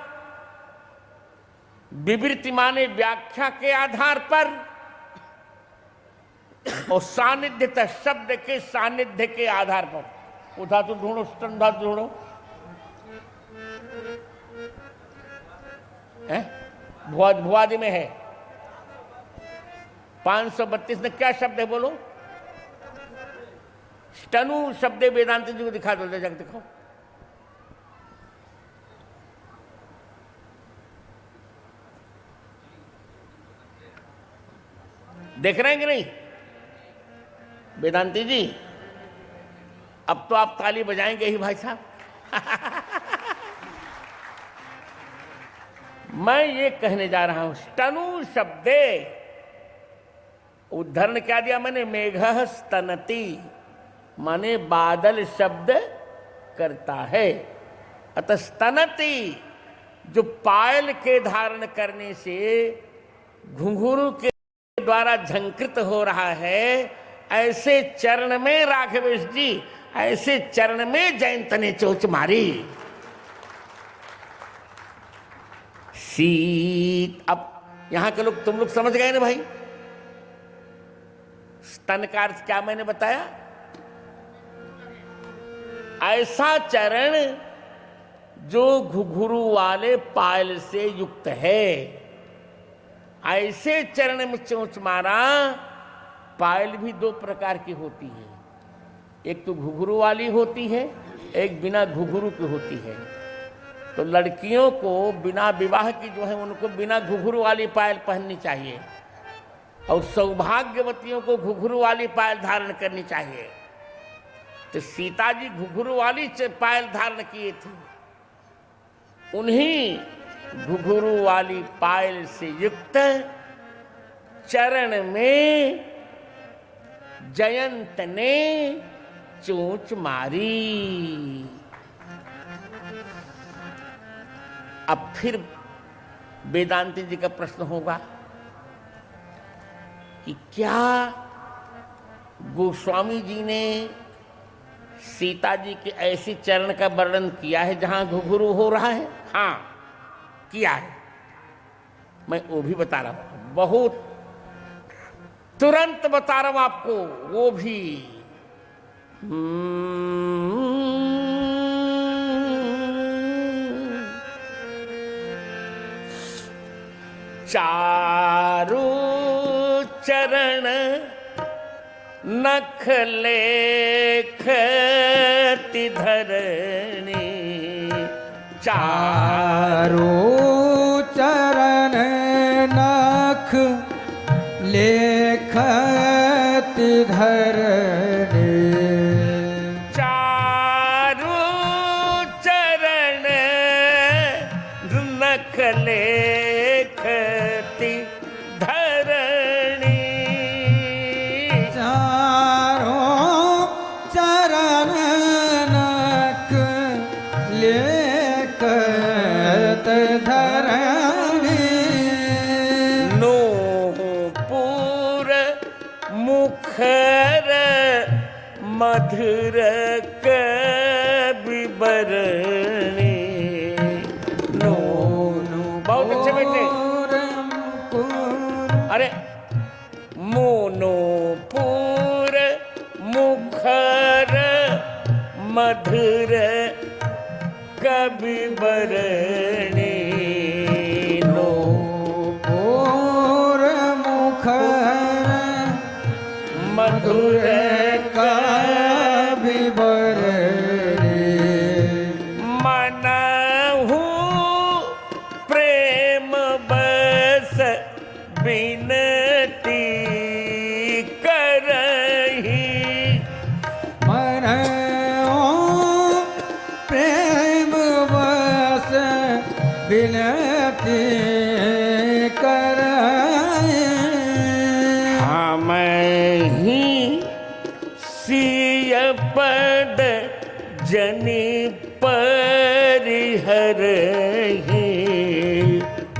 विवृति माने व्याख्या के आधार पर, और सानिध्य शब्द के सानिध्य के आधार पर। वो धातु ढूंढो, स्तन धातु ढूंढो, भुआदि में है 532 में क्या शब्द है बोलो? स्टनु शब्द वेदांत जी को दिखा दो, जग दिखाओ। देख रहे हैं कि नहीं वेदांती जी? अब तो आप ताली बजाएंगे ही भाई साहब। मैं ये कहने जा रहा हूं, स्तनु शब्दे, उदाहरण क्या दिया मैंने? मेघ स्तनति, माने बादल शब्द करता है। अतः स्तनति, जो पायल के धारण करने से घुंघरू के द्वारा झंकृत हो रहा है, ऐसे चरण में राघवेश जी, ऐसे चरण में जयंत ने चोंच मारी। सीत, अब यहां के लोग, तुम लोग समझ गए ना भाई, स्तन का अर्थ क्या मैंने बताया? ऐसा चरण जो घुघरू वाले पायल से युक्त है, ऐसे चरण में चोंच मारा। पायल भी दो प्रकार की होती है, एक तो घुघरू वाली होती है, एक बिना घुघरू की होती है। तो लड़कियों को बिना विवाह की जो है, उनको बिना घुघरू वाली पायल पहननी चाहिए, और सौभाग्यवतियों को घुघरू वाली पायल धारण करनी चाहिए। तो सीता जी घुघरू वाली पायल धारण किए थे, उन्हीं घुघरू वाली पायल से युक्त चरण में जयंत ने चोंच मारी। अब फिर वेदांती जी का प्रश्न होगा कि क्या गोस्वामी जी ने सीता जी के ऐसी चरण का वर्णन किया है जहां घुघरू हो रहा है? हाँ, किया है। मैं वो भी बता रहा हूं, बहुत तुरंत बता रहा हूं आपको वो भी। चारू चरण नख लेखति धरणी, चारो चरण नख लेखति धरणी, चारू चरण नख लेखति धरणी, चारों चरण नख लेखत धरणी, नूपुर मुखर मधुर कविबरणी। बहुत अच्छे बेटे। अरे मोनोपुर मुखर मधुर कविबरणी, नूपुर मुखर मधुर कविबरणी, मनहु प्रेम बस बिनती करही, मनों प्रेम बस बिनती कराए, हम ही सिय पद जनि परिहरहि,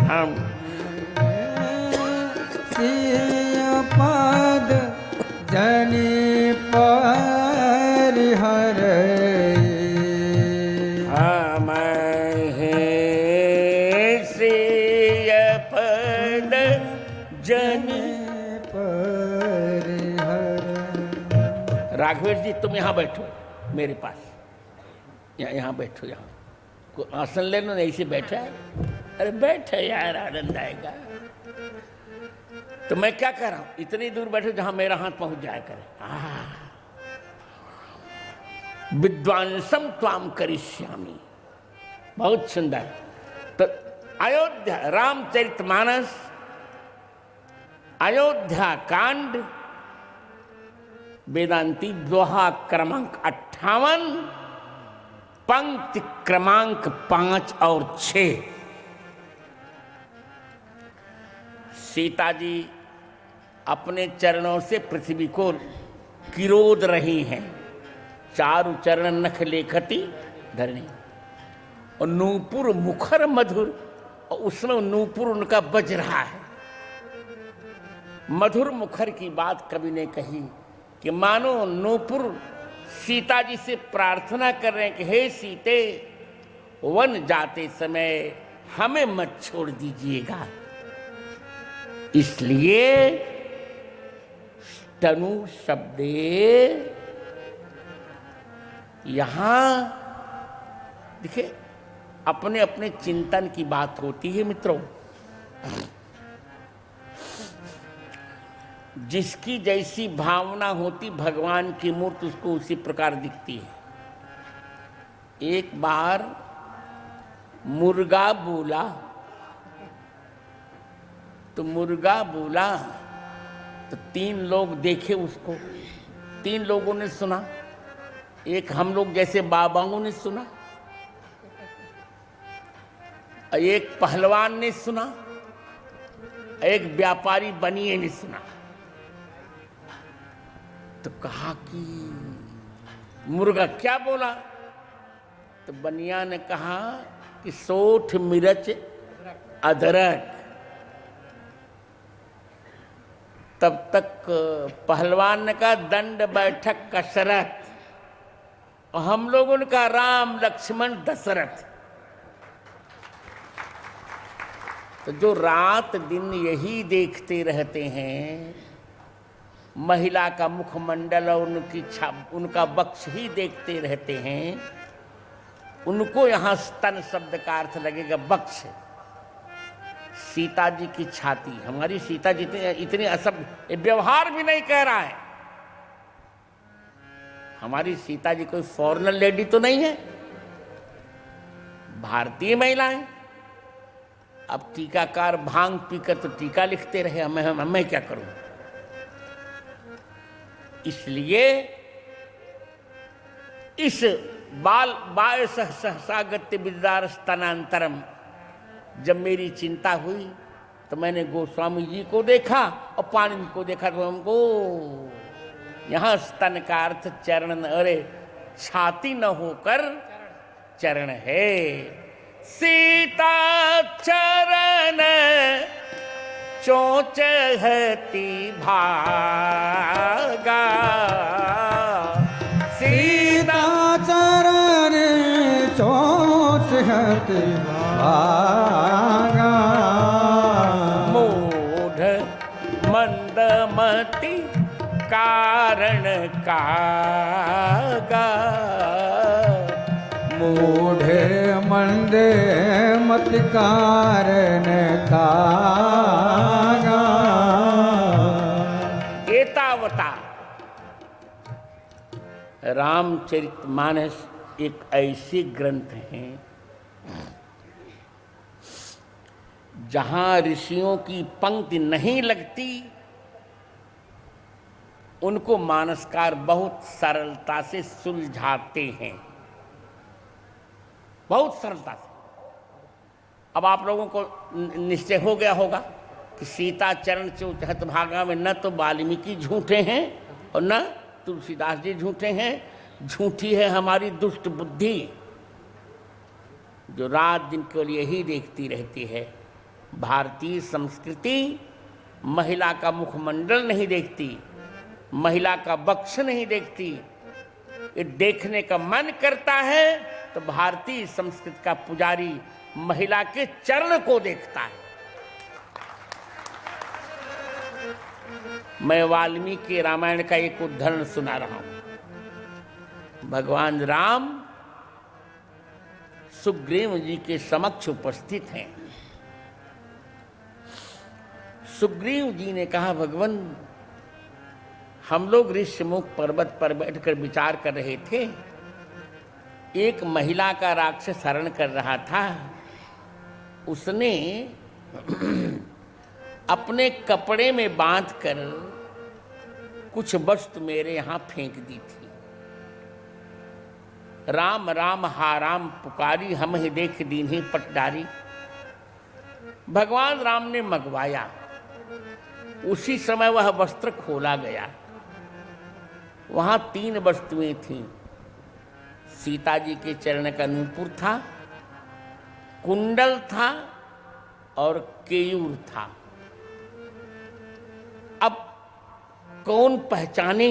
हम सिय पद जनि परिहरहि, हम सिय पद जनि। राघवेश जी, तुम यहाँ बैठो मेरे पास, यहाँ बैठो, यहाँ को आसन ले लो, नहीं से बैठा है। अरे बैठे यार, आनंद आएगा। तो मैं क्या कर रहा हूं, इतनी दूर बैठो जहां मेरा हाथ पहुंच जाया करे। विद्वांसम त्वाम करिष्यामि, बहुत सुंदर। तो अयोध्या रामचरितमानस अयोध्या कांड वेदांती दोहा क्रमांक 58 पंक्ति क्रमांक 5 और 6। सीता जी अपने चरणों से पृथ्वी को किरोद रही हैं। चारु चरण नख लेखति धरणी, और नूपुर मुखर मधुर, और उसमें नूपुर उनका बज रहा है। मधुर मुखर की बात कवि ने कही कि मानो नूपुर सीता जी से प्रार्थना कर रहे हैं कि हे सीते, वन जाते समय हमें मत छोड़ दीजिएगा। इसलिए तनु शब्दे यहां देखिए, अपने अपने चिंतन की बात होती है मित्रों। जिसकी जैसी भावना होती भगवान की मूर्ति उसको उसी प्रकार दिखती है। एक बार मुर्गा बोला तो मुर्गा बोला तो 3 लोग देखे उसको, 3 लोगों ने सुना। एक हम लोग जैसे बाबाओं ने सुना, एक पहलवान ने सुना, एक व्यापारी बनिए ने सुना। तो कहा कि मुर्गा क्या बोला? तो बनिया ने कहा कि सोठ मिर्च अदरक। तब तक पहलवान ने कहा दंड बैठक कसरत, और हम लोगों ने कहा राम लक्ष्मण दशरथ। तो जो रात दिन यही देखते रहते हैं, महिला का मुखमंडल और उनका वक्ष ही देखते रहते हैं, उनको यहां स्तन शब्द का अर्थ लगेगा वक्ष। सीता जी की छाती, हमारी सीता जी इतनी असभ्य, व्यवहार भी नहीं कह रहा है। हमारी सीता जी कोई फॉरेनर लेडी तो नहीं है, भारतीय महिला है। अब टीकाकार भांग पीकर तो टीका लिखते रहे, मैं क्या करूं। इसलिए इस बाय सहसागत्य विदार स्तनांतरम, जब मेरी चिंता हुई तो मैंने गोस्वामी जी को देखा और पाणिनि को देखा, तो हमको यहां स्तन का अर्थ चरण, अरे छाती न होकर चरण है। सीता चरण चोंच हति भागा, सीता चरण चोच हति भागा। मूढ़ मंदमति कारण कागा, मूढ़े मंदे मत कारण कागा। एतावता रामचरितमानस एक ऐसे ग्रंथ हैं जहां ऋषियों की पंक्ति नहीं लगती, उनको मानसकार बहुत सरलता से सुलझाते हैं, बहुत सरलता से। अब आप लोगों को निश्चय हो गया होगा कि सीता चरण चौचहत भागा में न तो वाल्मीकि झूठे हैं और न तुलसीदास जी झूठे हैं। झूठी है हमारी दुष्ट बुद्धि, जो रात दिन केवल यही देखती रहती है। भारतीय संस्कृति महिला का मुखमंडल नहीं देखती, महिला का वक्ष नहीं देखती। ये देखने का मन करता है तो भारतीय संस्कृति का पुजारी महिला के चरण को देखता है। मैं वाल्मीकि रामायण का एक उदाहरण सुना रहा हूं। भगवान राम सुग्रीव जी के समक्ष उपस्थित हैं। सुग्रीव जी ने कहा, भगवान हम लोग ऋषिमुख पर्वत पर बैठकर विचार कर रहे थे, एक महिला का राक्षस हरण कर रहा था। उसने अपने कपड़े में बांधकर कुछ वस्तु मेरे यहां फेंक दी थी। राम राम हा राम पुकारी, हम ही देख दीन्ही पटडारी। भगवान राम ने मंगवाया, उसी समय वह वस्त्र खोला गया। वहां 3 वस्तुएं थीं, सीता जी के चरण का नूपुर था, कुंडल था और केयूर था। अब कौन पहचाने?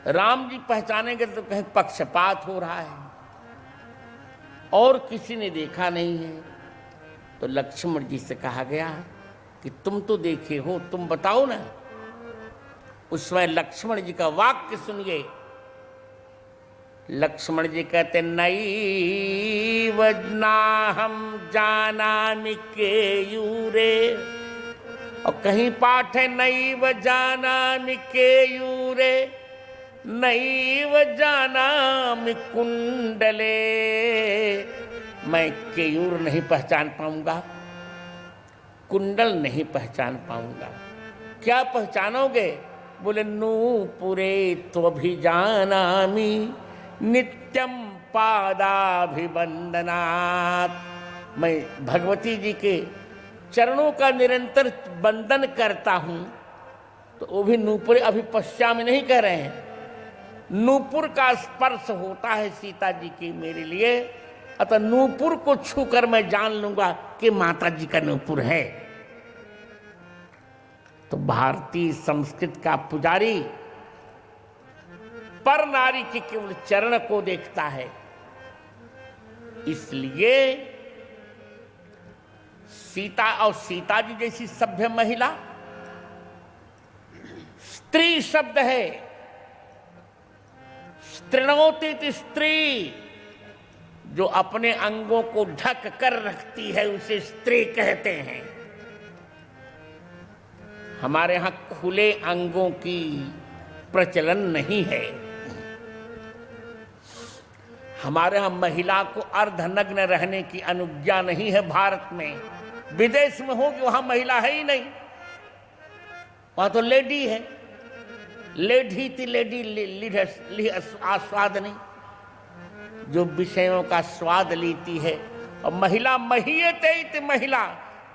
राम जी पहचानेंगे तो कहीं पक्षपात हो रहा है, और किसी ने देखा नहीं है। तो लक्ष्मण जी से कहा गया कि तुम तो देखे हो, तुम बताओ ना। उस समय लक्ष्मण जी का वाक्य सुनिए। लक्ष्मण जी कहते, नैव नाहं जानामि केयूरे, और कहीं पाठ है नैव जानामि केयूरे, नैव जानामि कुंडले। मैं केयूर नहीं पहचान पाऊंगा, कुंडल नहीं पहचान पाऊंगा। क्या पहचानोगे? बोले नूपुरे त्वभिजानामि नित्यम पादाभिवंदनात्। मैं भगवती जी के चरणों का निरंतर वंदन करता हूं। तो वो भी नूपुरे, अभी पश्चिम नहीं कह रहे हैं, नूपुर का स्पर्श होता है सीता जी की मेरे लिए, अतः नूपुर को छूकर मैं जान लूंगा कि माता जी का नूपुर है। तो भारतीय संस्कृत का पुजारी पर नारी के केवल चरण को देखता है। इसलिए सीता और सीता जी जैसी सभ्य महिला, स्त्री शब्द है, स्त्रीणोति स्त्री, जो अपने अंगों को ढक कर रखती है उसे स्त्री कहते हैं। हमारे यहां खुले अंगों की प्रचलन नहीं है। हमारे यहां महिला को अर्धनग्न रहने की अनुज्ञा नहीं है भारत में। विदेश में होगी वहां महिला है ही नहीं, वहां तो लेडी है। लेडी थी लेडी आस्वाद नहीं, जो विषयों का स्वाद लेती है। और महिला महीयते महिला,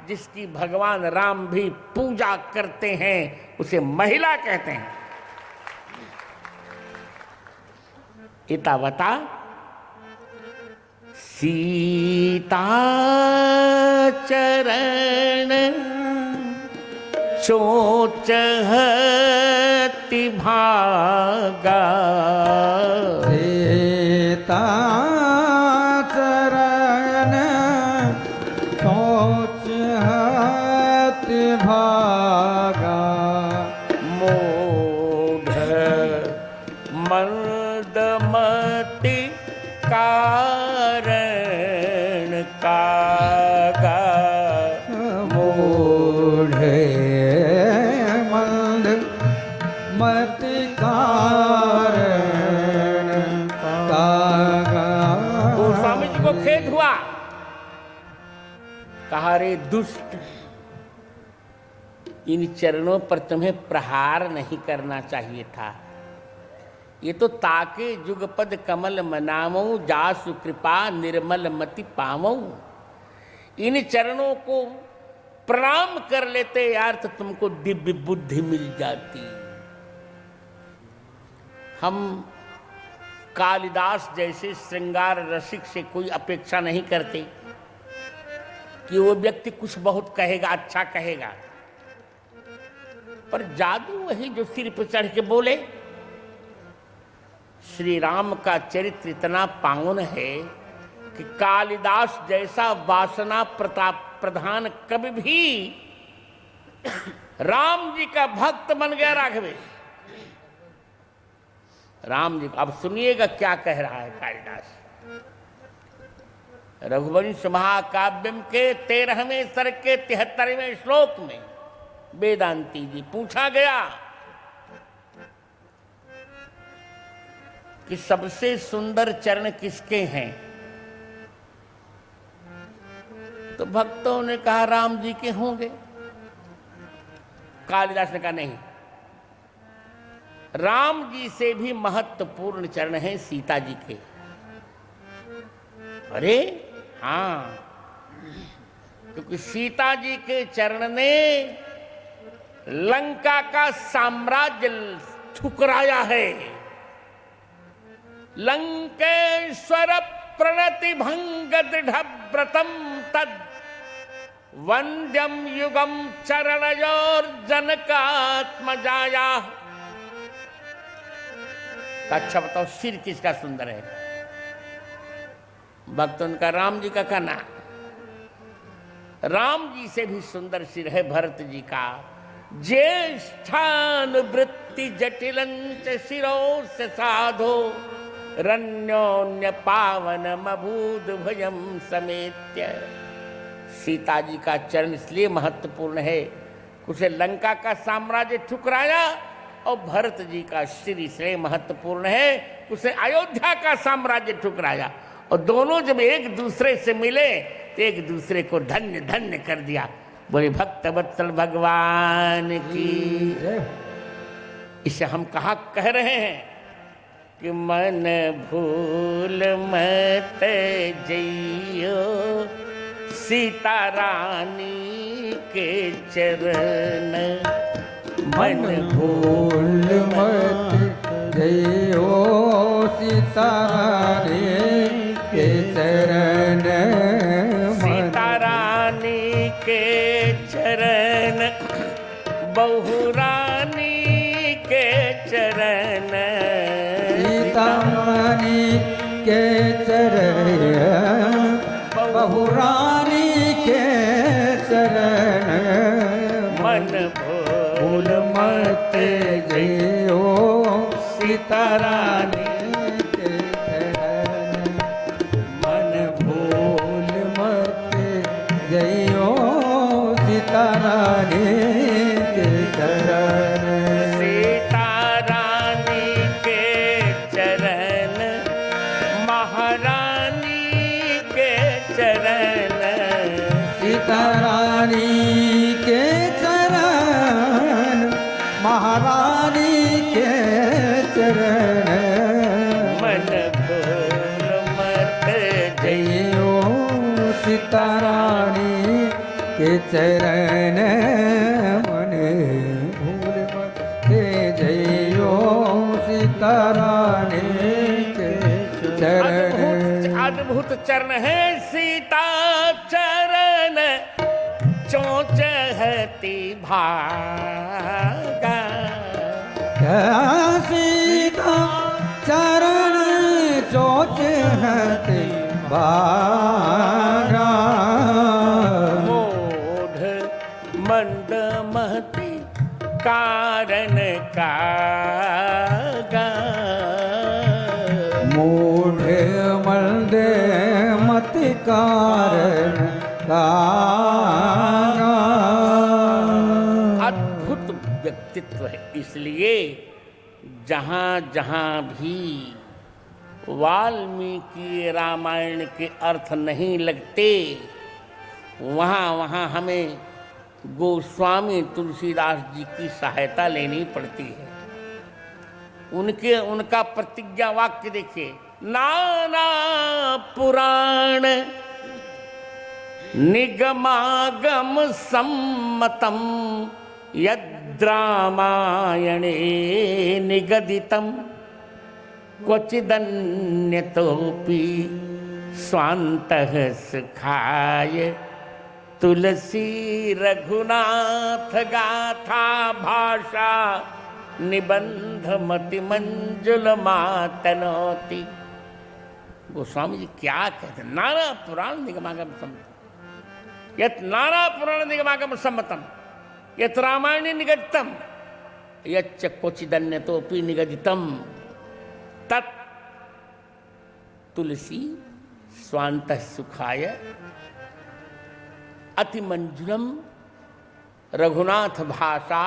जिसकी भगवान राम भी पूजा करते हैं, उसे महिला कहते हैं। इतावता सीता चरण चोचहति भागा, सीता चरण चोचहति भागा, मूढ़ मंदमति कारण कागा, मूढ़े मंद मति कारण कागा। गोस्वामी जी को खेद हुआ, कहा रे दुष्ट, इन चरणों पर तुम्हें प्रहार नहीं करना चाहिए था। ये तो ताके जुगपद कमल मनामो, जासु कृपा निर्मल मति पामो। इन चरणों को प्रणाम कर लेते यार, तो तुमको दिव्य बुद्धि मिल जाती। हम कालिदास जैसे श्रृंगार रसिक से कोई अपेक्षा नहीं करते कि वो व्यक्ति कुछ बहुत कहेगा, अच्छा कहेगा, पर जादू वही जो सिर पर चढ़ के बोले। श्री राम का चरित्र इतना पावन है कि कालिदास जैसा वासना प्रताप प्रधान कवि भी राम जी का भक्त बन गया। राघवेश राम जी, अब सुनिएगा क्या कह रहा है कालिदास। रघुवंश महाकाव्यम के 13वें सर्ग के 73वें श्लोक में वेदांती जी पूछा गया कि सबसे सुंदर चरण किसके हैं? तो भक्तों ने कहा राम जी के होंगे। कालिदास ने कहा नहीं, राम जी से भी महत्वपूर्ण चरण हैं सीता जी के। अरे हाँ, क्योंकि सीता जी के चरण ने लंका का साम्राज्य ठुकराया है। लंकेश्वर प्रणति भंग दृढ़ व्रतम तद वंद्यम युगम चरणयोर जनकात्मजाया। अच्छा बताओ सिर किसका सुंदर है? भक्तों का राम जी का कहना, राम जी से भी सुंदर सिर है भरत जी का। ज्येष्ठानुवृत्ति जटिलंच शिरो से साधो रण्योन्य पावन मभूद भयम समेत्य। सीता जी का चरण इसलिए महत्वपूर्ण है, उसे लंका का साम्राज्य ठुकराया, और भरत जी का सिर इसलिए महत्वपूर्ण है, उसे अयोध्या का साम्राज्य ठुकराया। और दोनों जब एक दूसरे से मिले तो एक दूसरे को धन्य धन्य कर दिया। बोले भक्त वत्सल भगवान की। इसे हम कहा कह रहे हैं कि मन भूल मत जइयो सीता रानी के चरण। मन भूल मत जइयो सीता रानी के चरण। सीता रानी के चरण, बहू रानी के चरण। सीता रानी के चरण, बहू रानी के चरण। मन भूल मत जइयो सीता रानी के चरण। मन भूल मत जइयो सीता रानी के चरण। सीता रानी के चरण, महारानी के चरण। सीता रानी के चरण, महारानी के चरण। मन भूल मत जइयो सीता रानी के चरण। मन भूल मत जइयो सीता रानी के चरण। अद्भुत चरण है सीता चरण, चोंच हती भागा। सीता चरण चोच हते बागा। मूढ़ मंद महती कारण कागा। मूढ़ मंद मत कारण कागा। अद्भुत व्यक्तित्व है। इसलिए जहाँ जहाँ भी वाल्मीकि रामायण के अर्थ नहीं लगते, वहाँ वहाँ हमें गोस्वामी तुलसीदास जी की सहायता लेनी पड़ती है। उनका प्रतिज्ञा वाक्य देखिए, नाना पुराण निगमागम सम्मतम यद्रामायणे निगदितम क्वचिदन्यतोपि स्वान्तः सुखाय तुलसी रघुनाथ गाथा भाषा निबंध मति मंजुल मातनोति। गोस्वामी जी क्या कहते हैं? नाना पुराण निगमागम सम्मतम, यत नाना पुराण निगमागम सम्मतम, यत रामायण निगदितम, यच्च क्वचिदन्यतोपि निगदितम, तत् तुलसी स्वान्तः सुखाय अति मंजुलम रघुनाथ भाषा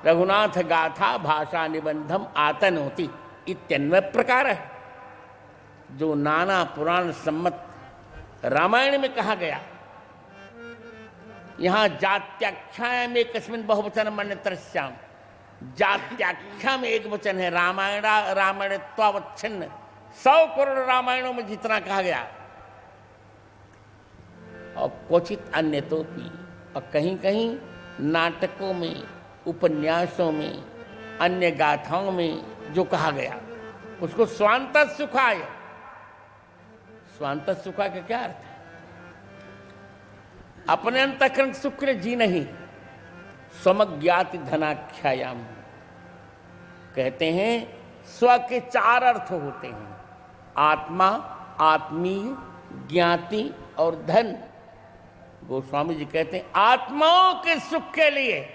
रघुनाथ गाथा भाषा निबंधम आतनोति इत्यन्वय प्रकार है। जो नाना पुराण सम्मत रामायण में कहा गया, यहाँ जात्याख्या में कस्मिन बहुवचन अन्यत्रस्याम, जात्याख्या में एक वचन है। रामायणत्वावच्छिन्न 100 करोड़ रामायणों में जितना कहा गया, और क्वचित अन्य तो भी, और कहीं कहीं नाटकों में, उपन्यासों में, अन्य गाथाओं में जो कहा गया, उसको स्वांत सुखाय। स्वांत सुखा का क्या अर्थ है? अपने अंतःकरण सुख के लिए जी नहीं। स्वमज्ञाति धनाख्यायाम कहते हैं, स्व के 4 अर्थ होते हैं, आत्मा, आत्मीय, ज्ञाति और धन। गोस्वामी जी कहते हैं आत्माओं के सुख के लिए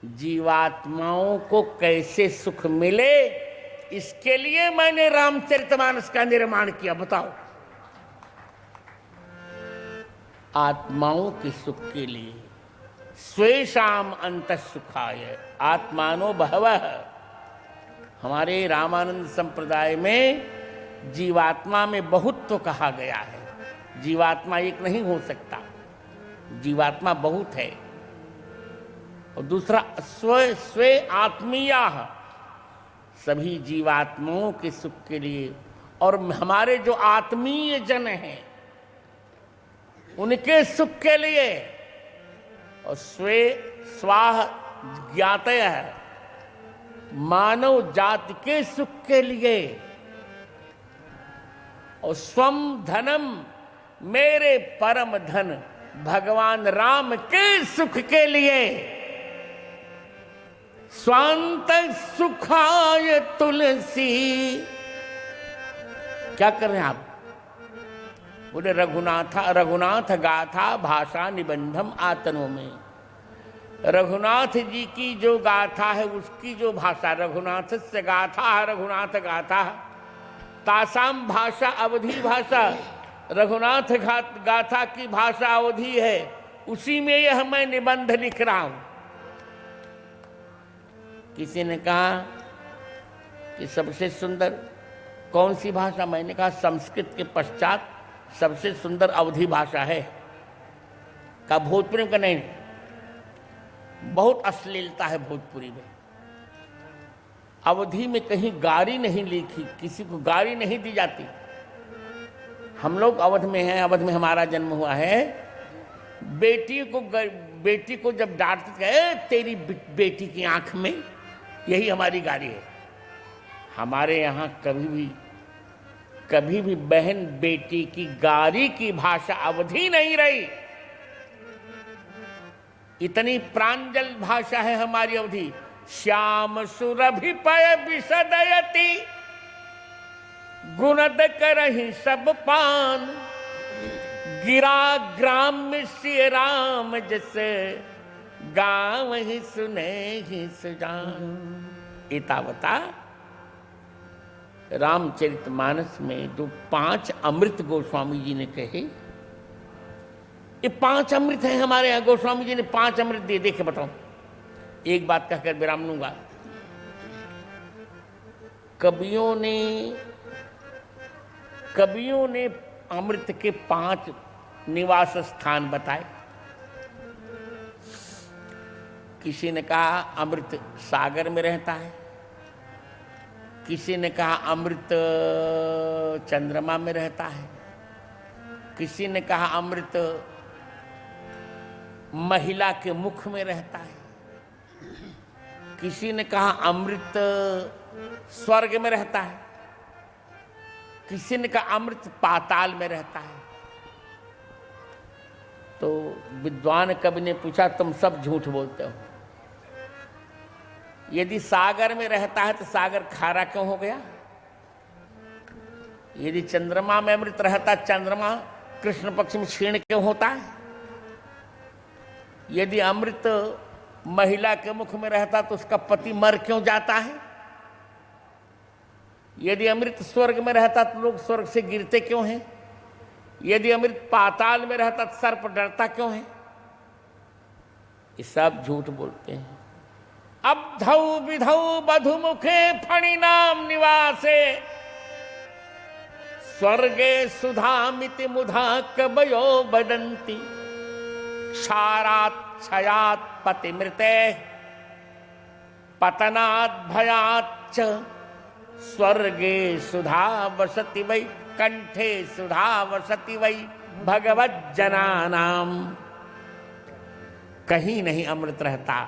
जीवात्माओं को कैसे सुख मिले, इसके लिए मैंने रामचरितमानस का निर्माण किया। बताओ, आत्माओं के सुख के लिए स्वेशाम अंतः सुखाय आत्मानो बहवः। हमारे रामानंद संप्रदाय में जीवात्मा में बहुत तो कहा गया है। जीवात्मा एक नहीं हो सकता, जीवात्मा बहुत है। और दूसरा स्वे आत्मीया, सभी जीवात्माओं के सुख के लिए और हमारे जो आत्मीय जन हैं उनके सुख के लिए। और स्वाह ज्ञातय, मानव जाति के सुख के लिए। और स्वम धनम, मेरे परम धन भगवान राम के सुख के लिए। स्वांत सुखाय तुलसी। क्या कर रहे हैं आप? बोले रघुनाथ गाथा भाषा निबंधम आतनों में। रघुनाथ जी की जो गाथा है उसकी जो भाषा, रघुनाथ से गाथा है, रघुनाथ गाथा तासाम भाषा अवधि भाषा। रघुनाथ गाथा की भाषा अवधि है, उसी में यह मैं निबंध लिख रहा हूं। किसी ने कहा कि सबसे सुंदर कौन सी भाषा? मैंने कहा संस्कृत के पश्चात सबसे सुंदर अवधी भाषा है। का भोजपुरी का नहीं, बहुत अश्लीलता है भोजपुरी में। अवधी में कहीं गारी नहीं लिखी, किसी को गारी नहीं दी जाती। हम लोग अवध में हैं, अवध में हमारा जन्म हुआ है। बेटी को जब डांटते हैं तेरी बेटी की आंख में, यही हमारी गारी है। हमारे यहाँ कभी भी बहन बेटी की गारी की भाषा अवधि नहीं रही। इतनी प्रांजल भाषा है हमारी अवधि। श्याम सुरभिपय विशदयति, गुणद करहि सब पान। गिरा ग्राम्य श्री राम जैसे, गाँव ही सुने ही सुजान। इतावता रामचरितमानस में जो 5 अमृत गोस्वामी जी ने कहे, ये 5 अमृत हैं हमारे यहाँ। गोस्वामी जी ने 5 अमृत दिए। देखे बताओ, एक बात कहकर विराम लूंगा। कवियों ने अमृत के 5 निवास स्थान बताए। किसी ने कहा अमृत सागर में रहता है, किसी ने कहा अमृत चंद्रमा में रहता है, किसी ने कहा अमृत महिला के मुख में रहता है, किसी ने कहा अमृत स्वर्ग में रहता है, किसी ने कहा अमृत पाताल में रहता है। तो विद्वान कवि ने पूछा, तुम सब झूठ बोलते हो। यदि सागर में रहता है तो सागर खारा क्यों हो गया? यदि चंद्रमा में अमृत रहता, चंद्रमा कृष्ण पक्ष में क्षीण क्यों होता है? यदि अमृत महिला के मुख में रहता तो उसका पति मर क्यों जाता है? यदि अमृत स्वर्ग में रहता तो लोग स्वर्ग से गिरते क्यों हैं? यदि अमृत पाताल में रहता तो सर्प डरता क्यों है? ये सब झूठ बोलते हैं। अब्धौ विधौ बधुमुखे फणिनाम निवासे, स्वर्गे सुधामिति मुधा कवयो वदन्ति। क्षारात् क्षयात् पतिमृते, पतनात् भयात् च, स्वर्गे सुधा वसति वै, कंठे सुधा वसति वै भगवज्जनानाम। कहीं नहीं अमृत रहता,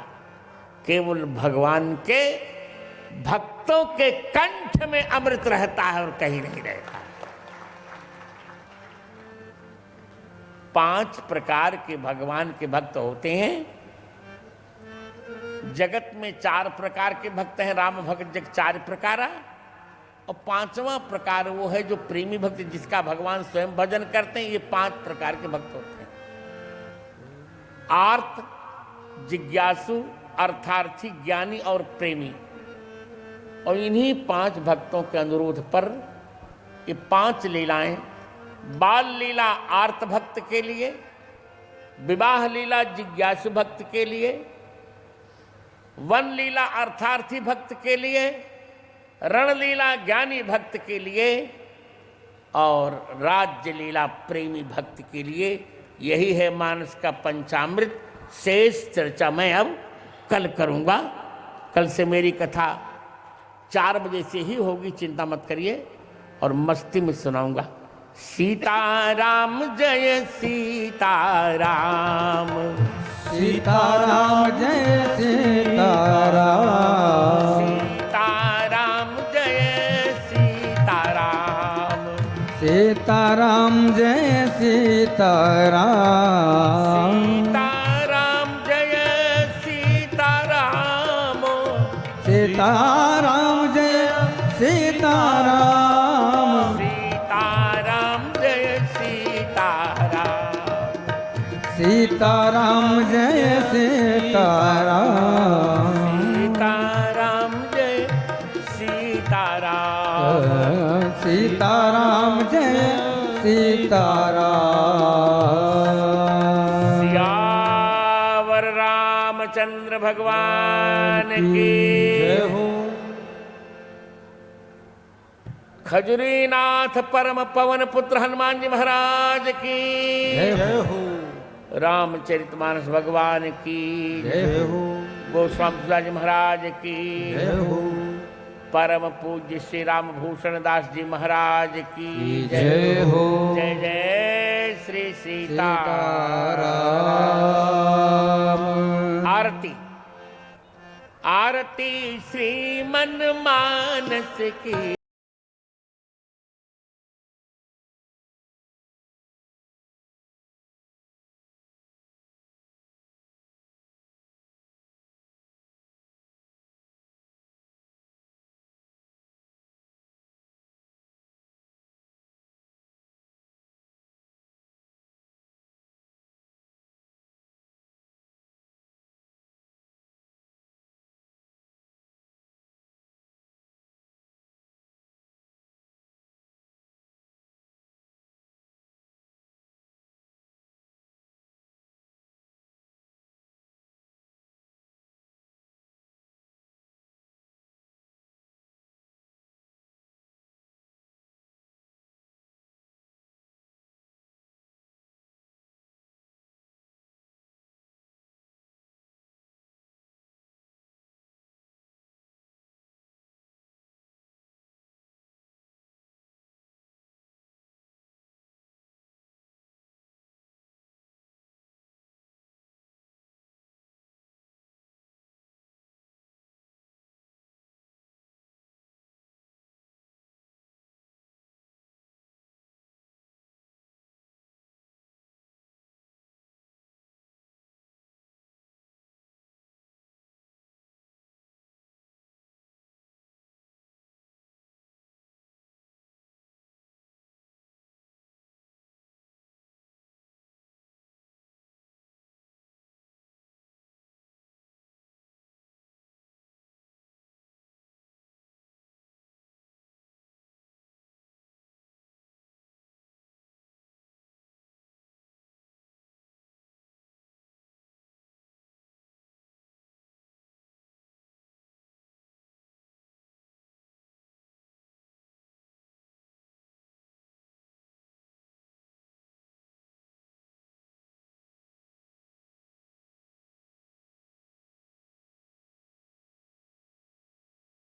केवल भगवान के भक्त भक्तों के कंठ में अमृत रहता है और कहीं नहीं रहता। 5 प्रकार के भगवान के भक्त होते हैं। जगत में 4 प्रकार के भक्त हैं, राम भक्त जग 4 प्रकार, और 5वां प्रकार वो है जो प्रेमी भक्त, जिसका भगवान स्वयं भजन करते हैं। ये 5 प्रकार के भक्त होते हैं। आर्त, जिज्ञासु, अर्थार्थी, ज्ञानी और प्रेमी। और इन्हीं 5 भक्तों के अनुरोध पर ये 5 लीलाएं, बाल लीला आर्त भक्त के लिए, विवाह लीला जिज्ञासु भक्त के लिए, वन लीला अर्थार्थी भक्त के लिए, रण लीला ज्ञानी भक्त के लिए और राज्य लीला प्रेमी भक्त के लिए। यही है मानस का पंचामृत। शेष चर्चा मैं अब कल करूंगा। कल से मेरी कथा 4 बजे से ही होगी, चिंता मत करिए, और मस्ती में सुनाऊंगा। सीताराम जय सीताराम, सीताराम जय सीताराम, सीताराम जय सीताराम, सीताराम जय सीताराम, सीताराम जय सीताराम, सीताराम जय सीताराम, सीताराम जय सीताराम, सीताराम जय सीताराम, सीताराम जय सीताराम, सीताराम जय सीताराम। सियावर रामचंद्र भगवान की जय हो। खजुरीनाथ परम पवन पुत्र हनुमान जी महाराज की जय हो। रामचरितमानस भगवान की जय हो। गोस्वामी तुलसीदास जी महाराज की जय हो। परम पूज्य श्री राम भूषण दास जी महाराज की जय हो। जय जय श्री सीताराम। आरती आरती श्री मन मानस की।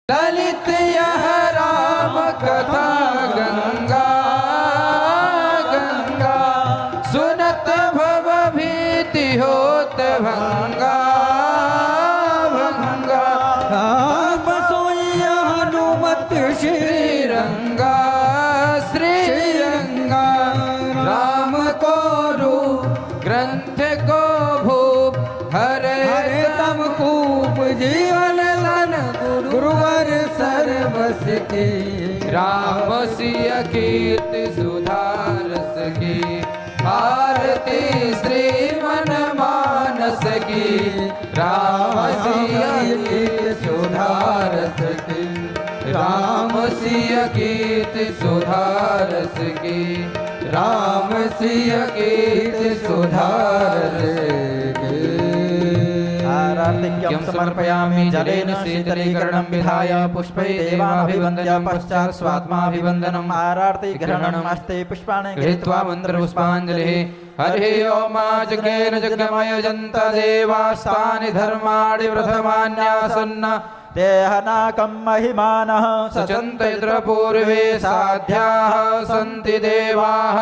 ललित यह राम कथा गंगा गंगा, सुनत भव भीति होत भंगा भंगा। बसोइया की राम सिय कीर्ति सुधारस की आरती श्री मन मानस की राम सिय कीर्ति सुधारस की राम सिय कीर्ति सुधारस की राम सिय कीर्ति सुधारस की आरार्तिक्यं समर्पयामि जलेन शीतलीकरणं विधाय पुष्पै देवाभिवन्द्य पश्चात् स्वात्माभिवन्दनम् आरार्तिग्रहणम् हस्ते पुष्पाणि गृहीत्वा मन्त्रपुष्पाञ्जलिः हरिः ओमाजज्ञेन जज्ञमयजन्त देवास्तानि धर्माणि प्रथमान्यासन्न देहनाकं महिमानः सचन्त यत्र पूर्वे साध्याः सन्ति देवाः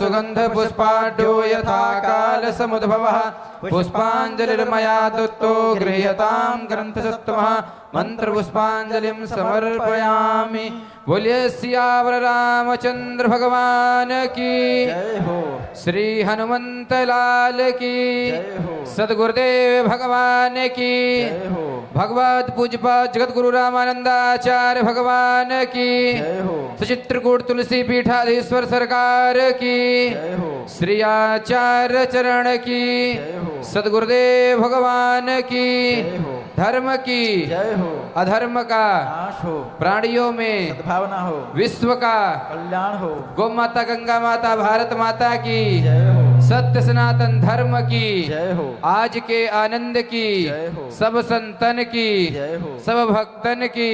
नानासुगन्धपुष्पाढ्यो यथा कालसमुद्भवः पुष्पाञ्जलिर्मया दत्तो गृह्यतां ग्रन्थसत्त्वः मन्त्रपुष्पाञ्जलिं समर्पयामि। बोलिए सियावर रामचंद्र भगवान की जय हो श्री हनुमंत लाल की जय हो सदगुरुदेव भगवान की जय हो भगवत पूज्यपाद जगत गुरु रामानंदाचार्य भगवान की जय हो सचित्रकूट तुलसी पीठाधीश्वर सरकार की जय हो श्री आचार्य चरण की जय हो सदगुरुदेव भगवान की जय हो धर्म की जय हो अधर्म का नाश हो प्राणियों में सद्भावना हो विश्व का कल्याण हो गौ माता गंगा माता भारत माता की जय हो सत्य सनातन धर्म की जय हो आज के आनंद की जय हो सब संतन की जय हो सब भक्तन की